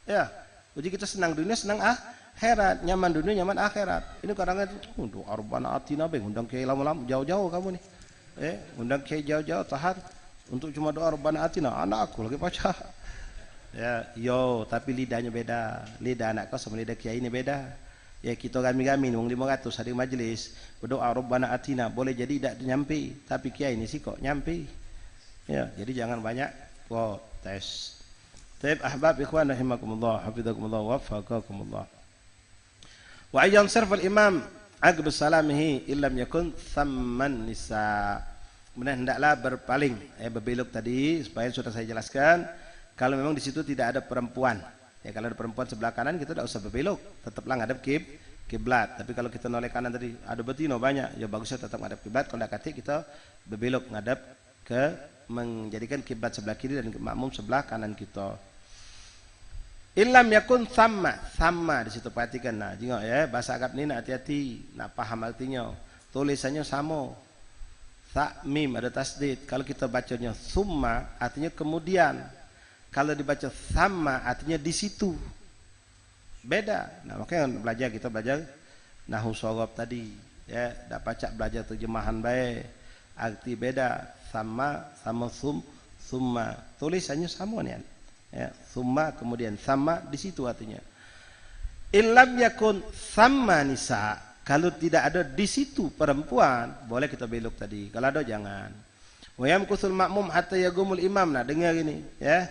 [SPEAKER 1] Ya. Jadi kita senang dunia, senang akhirat, nyaman dunia, nyaman akhirat. Ini kadang-kadang doa Rabbana atina undang kiai lama-lama, jauh-jauh kamu nih. Undang kiai jauh-jauh tahan untuk cuma doa Rabbana atina, anak aku lagi pacar. Ya, tapi lidahnya beda. Lidah anak kau sama lidah kiai ini beda. Ya, kita kami wong 500 hari majlis berdoa Rabbana atina, boleh jadi tidak nyampe, tapi kiai ini sih kok nyampe. Ya, jadi jangan banyak tes. Taib ahbab ikhwan rahimakumullah, hafizakumullah, wafaqakumullah. Wa ayyan sarfal imam aqb salamihi illam yakun thamman nisa. Kemudian hendaklah berpaling, berbelok tadi supaya sudah saya jelaskan. Kalau memang di situ tidak ada perempuan, ya kalau ada perempuan sebelah kanan kita tidak usah berbelok, tetaplah ngadep kiblat. Tapi kalau kita noleh kanan tadi ada betina banyak, ya bagusnya tetap ngadep kiblat. Kalau tidak katik kita berbelok ngadep ke, menjadikan kiblat sebelah kiri dan makmum sebelah kanan kita. Illam yakun thamma di situ perhatikan. Nah, jengok ya, bahasa Arab ni nak hati-hati, nak paham artinya. Tulisannya sama. Tha mim ada tasdid. Kalau kita bacanya thumma artinya kemudian. Kalau dibaca thamma artinya di situ. Beda. Nah, makanya kita belajar nahwu shorab tadi, ya, dak pacak belajar terjemahan baik. Arti beda. Thamma sama thumma. Tulisannya sama nih. Ya, thumma kemudian thamma di situ artinya. Illam yakun thamma nisa. Kalau tidak ada di situ perempuan, boleh kita belok tadi. Kalau ada jangan. Wa yamkusul makmum hatta yagumul imam. Nah, dengar ini, ya.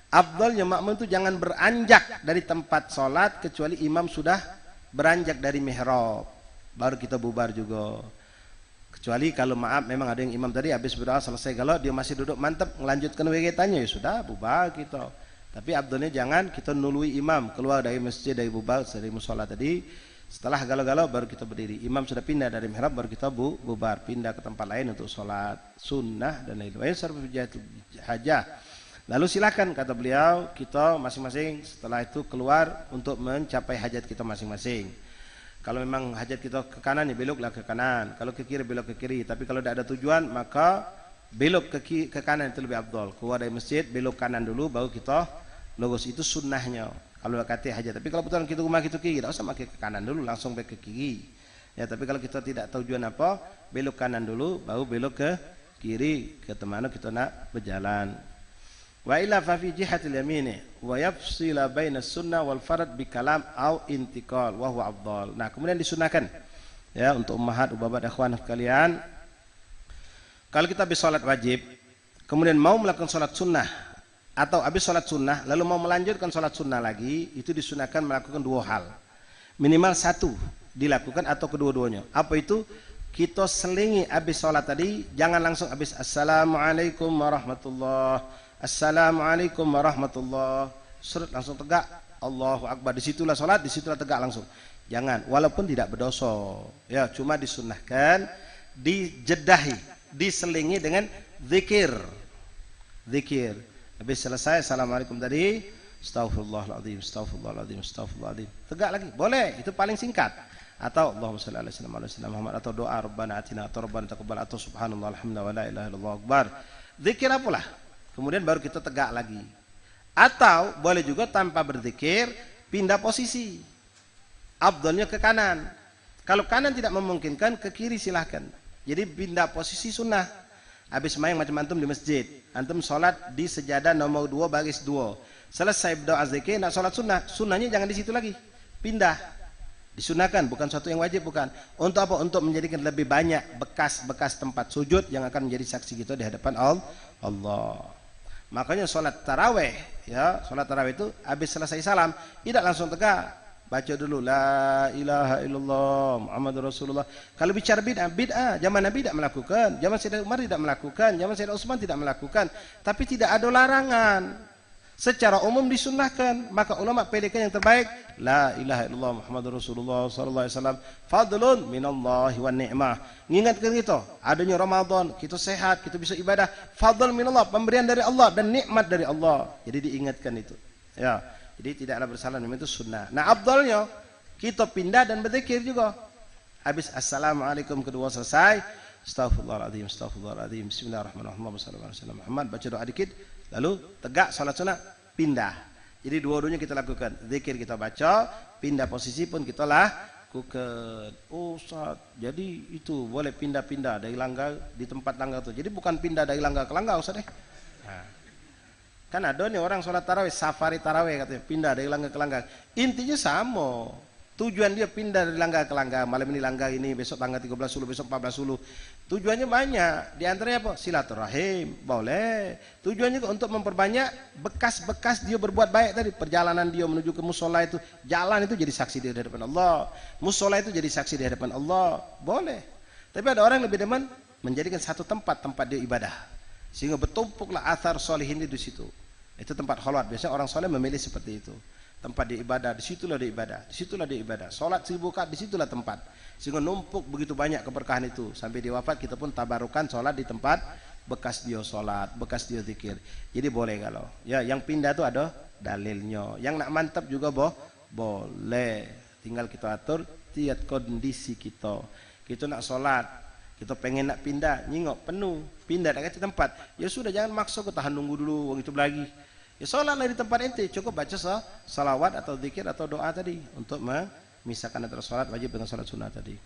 [SPEAKER 1] Afdalnya makmum itu jangan beranjak dari tempat sholat kecuali imam sudah beranjak dari mihrab, baru kita bubar juga. Kecuali kalau maaf memang ada yang imam tadi habis berdoa selesai, kalau dia masih duduk mantap melanjutkan wegetannya, ya sudah bubar kita. Tapi afdalnya jangan kita nului imam keluar dari masjid, dari bubar, dari musola tadi. Setelah galau-galau baru kita berdiri. Imam sudah pindah dari mihrab baru kita bubar, pindah ke tempat lain untuk sholat sunnah dan lain-lain. Hajah. Lalu silakan, kata beliau, kita masing-masing setelah itu keluar untuk mencapai hajat kita masing-masing. Kalau memang hajat kita ke kanan, ya beloklah ke kanan. Kalau ke kiri, belok ke kiri. Tapi kalau tidak ada tujuan, maka belok ke kanan itu lebih afdal. Keluar dari masjid, belok kanan dulu, baru kita lurus. Itu sunnahnya. Kalau kata hajat. Tapi kalau putaran kita rumah kita kiri, tidak usah pakai ke kanan dulu, langsung ke kiri. Ya, tapi kalau kita tidak tahu tujuan apa, belok kanan dulu, baru belok ke kiri, ke mana kita nak berjalan. Wa illa fa fi jihatil yamini wa yafsila baina sunnah wal farad bi kalam au intiqal wa huwa afdal. Nah, kemudian disunahkan ya untuk ummahat ubabat ikhwan kalian, kalau kita habis salat wajib kemudian mau melakukan salat sunnah atau habis salat sunnah lalu mau melanjutkan salat sunnah lagi, itu disunahkan melakukan dua hal. Minimal satu dilakukan atau kedua-duanya. Apa itu? Kita selingi habis salat tadi, jangan langsung habis assalamualaikum warahmatullahi, assalamualaikum warahmatullah, surat langsung tegak, Allahu Akbar, disitulah salat, disitulah tegak langsung. Jangan, walaupun tidak berdosa, ya cuma disunnahkan dijedahi, diselingi dengan zikir. Zikir. Habis selesai assalamualaikum tadi, astaghfirullahaladzim, astaghfirullahaladzim, astaghfirullahaladzim, tegak lagi, boleh, itu paling singkat. Atau Allahumma shalli ala sayyidina Muhammad, atau doa Rabbana atina, atau Rabbana taqabbal, atau subhanallah alhamdulillah wa la ilaha illallah akbar. Zikir apalah. Kemudian baru kita tegak lagi. Atau boleh juga tanpa berzikir, pindah posisi. Afdalnya ke kanan. Kalau kanan tidak memungkinkan, ke kiri silahkan. Jadi pindah posisi sunnah. Habis main macam antum di masjid, antum sholat di sejadah nomor 2 baris 2. Selesai berdoa zikir, nak sholat sunnah. Sunnahnya jangan di situ lagi. Pindah. Disunahkan, bukan suatu yang wajib, bukan. Untuk apa? Untuk menjadikan lebih banyak bekas-bekas tempat sujud yang akan menjadi saksi kita di hadapan Allah. Makanya sholat taraweh, ya sholat taraweh itu habis selesai salam tidak langsung tegak, baca dulu la ilaha illallah Muhammadur Rasulullah. Kalau bicara bid'ah, zaman Nabi tidak melakukan, zaman Sayyidina Umar tidak melakukan, zaman Sayyidina Utsman tidak melakukan, tapi tidak ada larangan. Secara umum disunnahkan, maka ulama pilihkan yang terbaik, la ilaha illallah Muhammadur Rasulullah sallallahu alaihi wasallam, fadlun minallahi wan ni'mah. Mengingatkan kita, adanya Ramadan, kita sehat, kita bisa ibadah, fadl minallah, pemberian dari Allah dan nikmat dari Allah. Jadi diingatkan itu. Ya, jadi tidaklah bersalah, memang itu sunnah. Nah, afdalnya kita pindah dan berzikir juga. Habis assalamualaikum kedua selesai, astaghfirullahaladzim, astaghfirullahaladzim, bismillahirrahmanirrahim, sallallahu alaihi wasallam Muhammad, baca doa dikit, lalu tegak salat sunnah, pindah. Jadi dua-duanya kita lakukan. Zikir kita baca, pindah posisi pun kita lakukan. Oh Ustaz, jadi itu boleh pindah-pindah dari langgar di tempat langgar itu. Jadi bukan pindah dari langgar ke langgar Ustaz deh. Nah, kan ada nih orang sholat tarawih, safari tarawih katanya, pindah dari langgar ke langgar. Intinya sama. Tujuan dia pindah dari langgar ke langgar. Malam ini langgar ini, besok tanggal 13 Hulu, besok 14 Hulu. Tujuannya banyak. Di antaranya apa? Silaturahim. Boleh. Tujuannya untuk memperbanyak bekas-bekas dia berbuat baik tadi. Perjalanan dia menuju ke musola itu. Jalan itu jadi saksi di hadapan Allah. Musola itu jadi saksi di hadapan Allah. Boleh. Tapi ada orang yang lebih demen menjadikan satu tempat dia ibadah. Sehingga bertumpuklah athar solihin di situ. Itu tempat khalwat. Biasanya orang soleh memilih seperti itu. Tempat dia ibadah, disitulah dia ibadah, disitulah dia ibadah. Sholat 1000 rakaat, disitulah tempat. Sehingga numpuk begitu banyak keberkahan itu. Sampai dia wafat kita pun tabarukan sholat di tempat bekas dia sholat, bekas dia zikir. Jadi boleh kalau. Ya, yang pindah itu ada dalilnya. Yang nak mantap juga boleh. Tinggal kita atur tiap kondisi kita. Kita nak sholat, kita pengen nak pindah, nyingok penuh, pindah dekat tempat. Ya sudah, jangan maksa, kita tahan nunggu dulu, wong itu lagi. Ya sholatlah di tempat ente, cukup baca salawat atau zikir atau doa tadi untuk memisahkan antara sholat wajib dengan sholat sunnah tadi.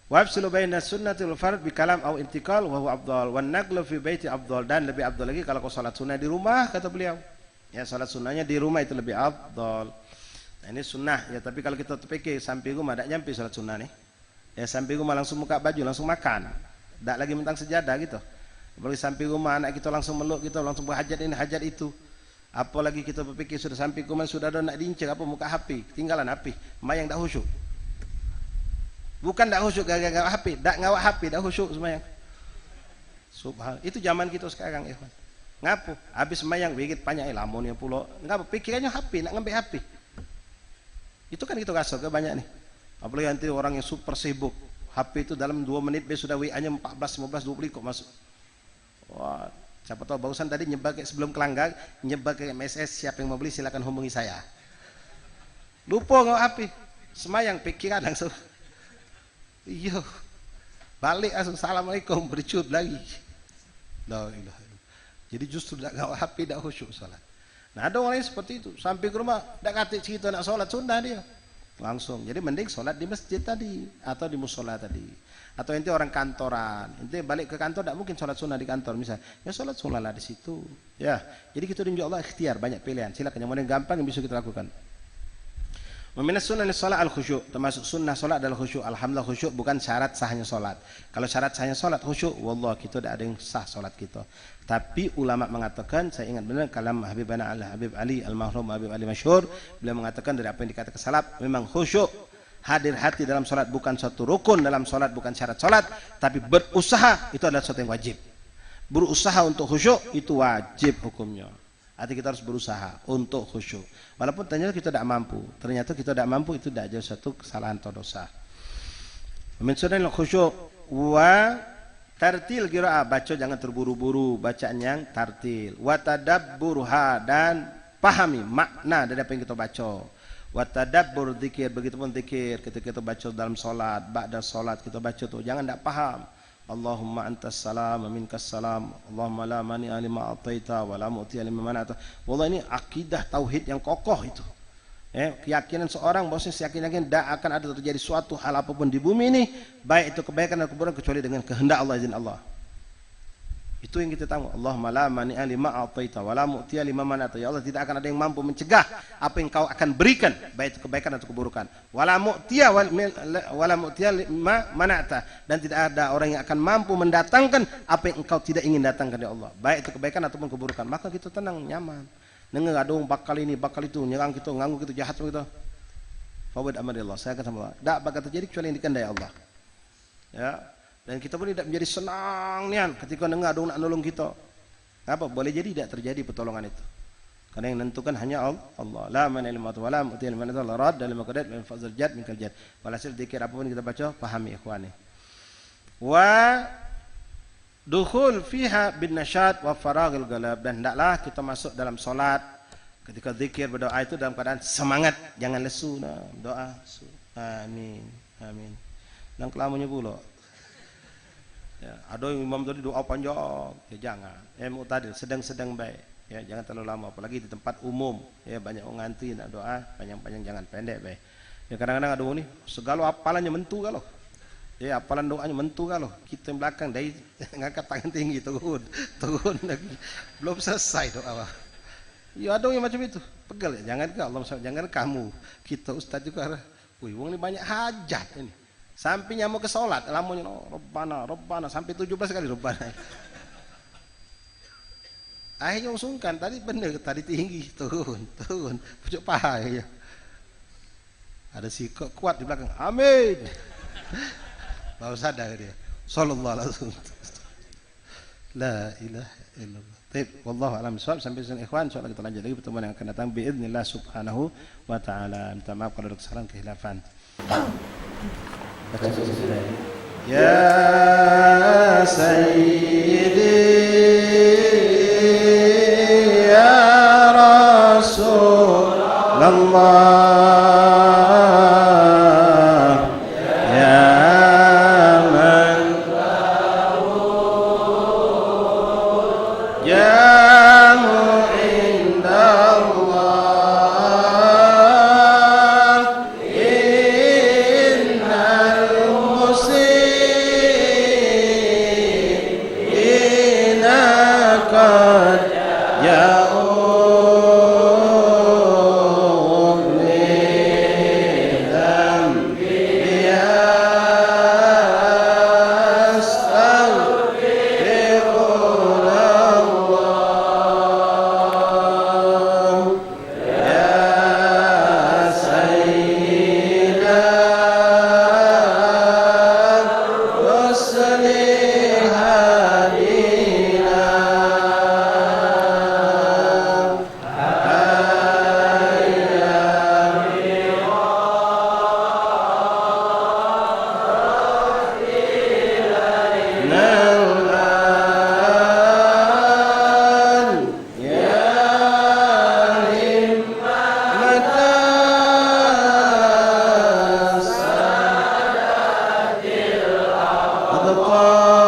[SPEAKER 1] Wa yafsilu baina sunnati wal fard bi kalam au intiqal wa huwa afdal wan naqlu fi baiti afdal, dan lebih afdal lagi kalau kau sholat sunnah di rumah, kata beliau. Ya, sholat sunnahnya di rumah itu lebih afdal. Nah, ini sunnah ya, tapi kalau kita terpikir sampai rumah tak nyampe sholat sunnah nih. Ya, sampai rumah langsung buka baju, langsung makan. Tak lagi mentang sejadah gitu. Apalagi sampai rumah anak kita langsung meluk, kita langsung berhajat ini hajat itu. Apalagi kita berpikir sudah sampai rumah sudah ada nak diincir apa muka HP, ketinggalan HP, mayang dak khusyuk. Bukan dak khusyuk gara-gara HP, dak ngawak HP, dak khusyuk semayang. Subhan, itu zaman kita sekarang ikhwan. Ngapu? Habis semayang bigit panjang lamonnya pulau. Ngapa? Pikirannya HP, nak ngambil HP. Itu kan kita rasa ke banyak nih. Apalagi nanti orang yang super sibuk. HP itu dalam 2 menit dia sudah WA-nya 14, 15, 20 kok masuk. Wah, siapa tahu barusan tadi nyebar sebelum kelanggar, nyebar ke MSS, siapa yang mau beli silakan hubungi saya. Lupa nggak HP. Semayang pikiran langsung. Iya. Balik langsung assalamualaikum bercut lagi. La ilaha illallah. Jadi justru tak ngawal HP tak khusyuk salat. Nah ada orang yang seperti itu. Sampai ke rumah tak kata cerita nak solat sunnah dia. Langsung. Jadi mending solat di masjid tadi atau di musola tadi. Atau ente orang kantoran, ente balik ke kantor tak mungkin solat sunnah di kantor misalnya. Ya solat sunnah lah di situ. Ya. Jadi kita insya Allah ikhtiar banyak pilihan. Silakan yang mana yang gampang yang bisa kita lakukan. Minas sunnah salat al khusyuk, termasuk sunnah salat adalah khusyuk. Alhamdulillah khusyuk bukan syarat sahnya salat. Kalau syarat sahnya salat khusyuk, wallah kita tidak ada yang sah salat kita. Tapi ulama mengatakan, saya ingat benar kalam Habibana Habib Ali al-Mahrum Habib Ali Masyhur, beliau mengatakan dari apa yang dikatakan salaf, memang khusyuk hadir hati dalam salat bukan satu rukun dalam salat, bukan syarat salat, tapi berusaha itu adalah sesuatu yang wajib. Berusaha untuk khusyuk itu wajib hukumnya. Artinya kita harus berusaha untuk khusyuk. Walaupun ternyata kita tidak mampu. Ternyata kita tidak mampu itu tidak jadi satu kesalahan atau dosa. Min sunnah khusyuk wa tartil qiraah, baca jangan terburu-buru, bacaan yang tartil. Wa tadabburha, dan pahami makna dari apa yang kita baca. Wa tadabbur zikir, begitupun zikir ketika kita baca dalam salat, ba'da salat kita baca tu jangan tak faham. Allahumma antas salam wa minkas salam, Allahumma la mani'a lima ataita wa la mu'tiya lima mana'ta. Wallah ini akidah tauhid yang kokoh itu. Keyakinan seorang bahwasanya yakin tidak akan ada terjadi suatu hal apapun di bumi ini, baik itu kebaikan atau keburukan, kecuali dengan kehendak Allah, izin Allah. Itu yang kita tahu. Allahumma la mani'a lima ataita wa la mu'tiya lima mana'ta. Ya Allah, tidak akan ada yang mampu mencegah apa yang Kau akan berikan, baik itu kebaikan atau keburukan. Wa la mu'tiya lima mana'ta, dan tidak ada orang yang akan mampu mendatangkan apa yang Engkau tidak ingin datangkan ya Allah, baik itu kebaikan ataupun keburukan. Maka kita tenang, nyaman. Dengar adung bakal ini, bakal itu, nyerang kita, nganggu kita, jahat kita. Fawad amarillah, saya akan sama Allah. Tak bakal terjadi kecuali yang dikehendaki Allah. Ya. Dan kita pun tidak menjadi senang nian ketika dengar ada nak nolong kita. Apa? Boleh jadi tidak terjadi pertolongan itu. Karena yang menentukan hanya Allah. La man ilmu wa la mu'ti ilmu Allah rad dalam qadar min fazl jad min kal jad. Walhasil zikir apapun kita baca, pahami ikhwani. Wa dukhul fiha bin nasyad wa faraghil galab, dan hendaklah kita masuk dalam solat ketika zikir berdoa itu dalam keadaan semangat, jangan lesu nah, doa. Amin. Amin. Dan kelamunya pula. Ya, ada imam tadi doa panjang, ya jangan. Mu'tadil, sedang-sedang baik. Ya, jangan terlalu lama, apalagi di tempat umum. Ya, banyak orang ngantri nak doa, panjang-panjang jangan, pendek baik. Ya kadang-kadang ada nih, segala apalannya mentu kalau. Ya, apalan doanya mentu kalau. Kita yang belakang dari ngangkat tangan tinggi, turun lagi. Belum selesai doa. Ya ada yang macam itu. Pegal ya, jangan ke Allah, jangan kamu. Kita ustaz juga. Wih, wong ini banyak hajat ini. Sampai nyamuk ke sholat, lamunya Rabbana sampai 17 kali Rabbana. Akhirnya usungkan, tadi benar, tadi tinggi, turun, pucuk paha ya. Ada si kuat di belakang, amin. Baru sadar dia. Sallallahu alaihi wasallam. La ilaha illallah. Baik, wallahu a'lam bishawab. Sampai sini ikhwan, insyaallah kita lanjut lagi pertemuan yang akan datang biidznillah subhanahu wa taala. Minta maaf kalau ada kesalahan kehilafan. Ya Sayyidi ya Rasulullah ya man jamu indallah ya وقال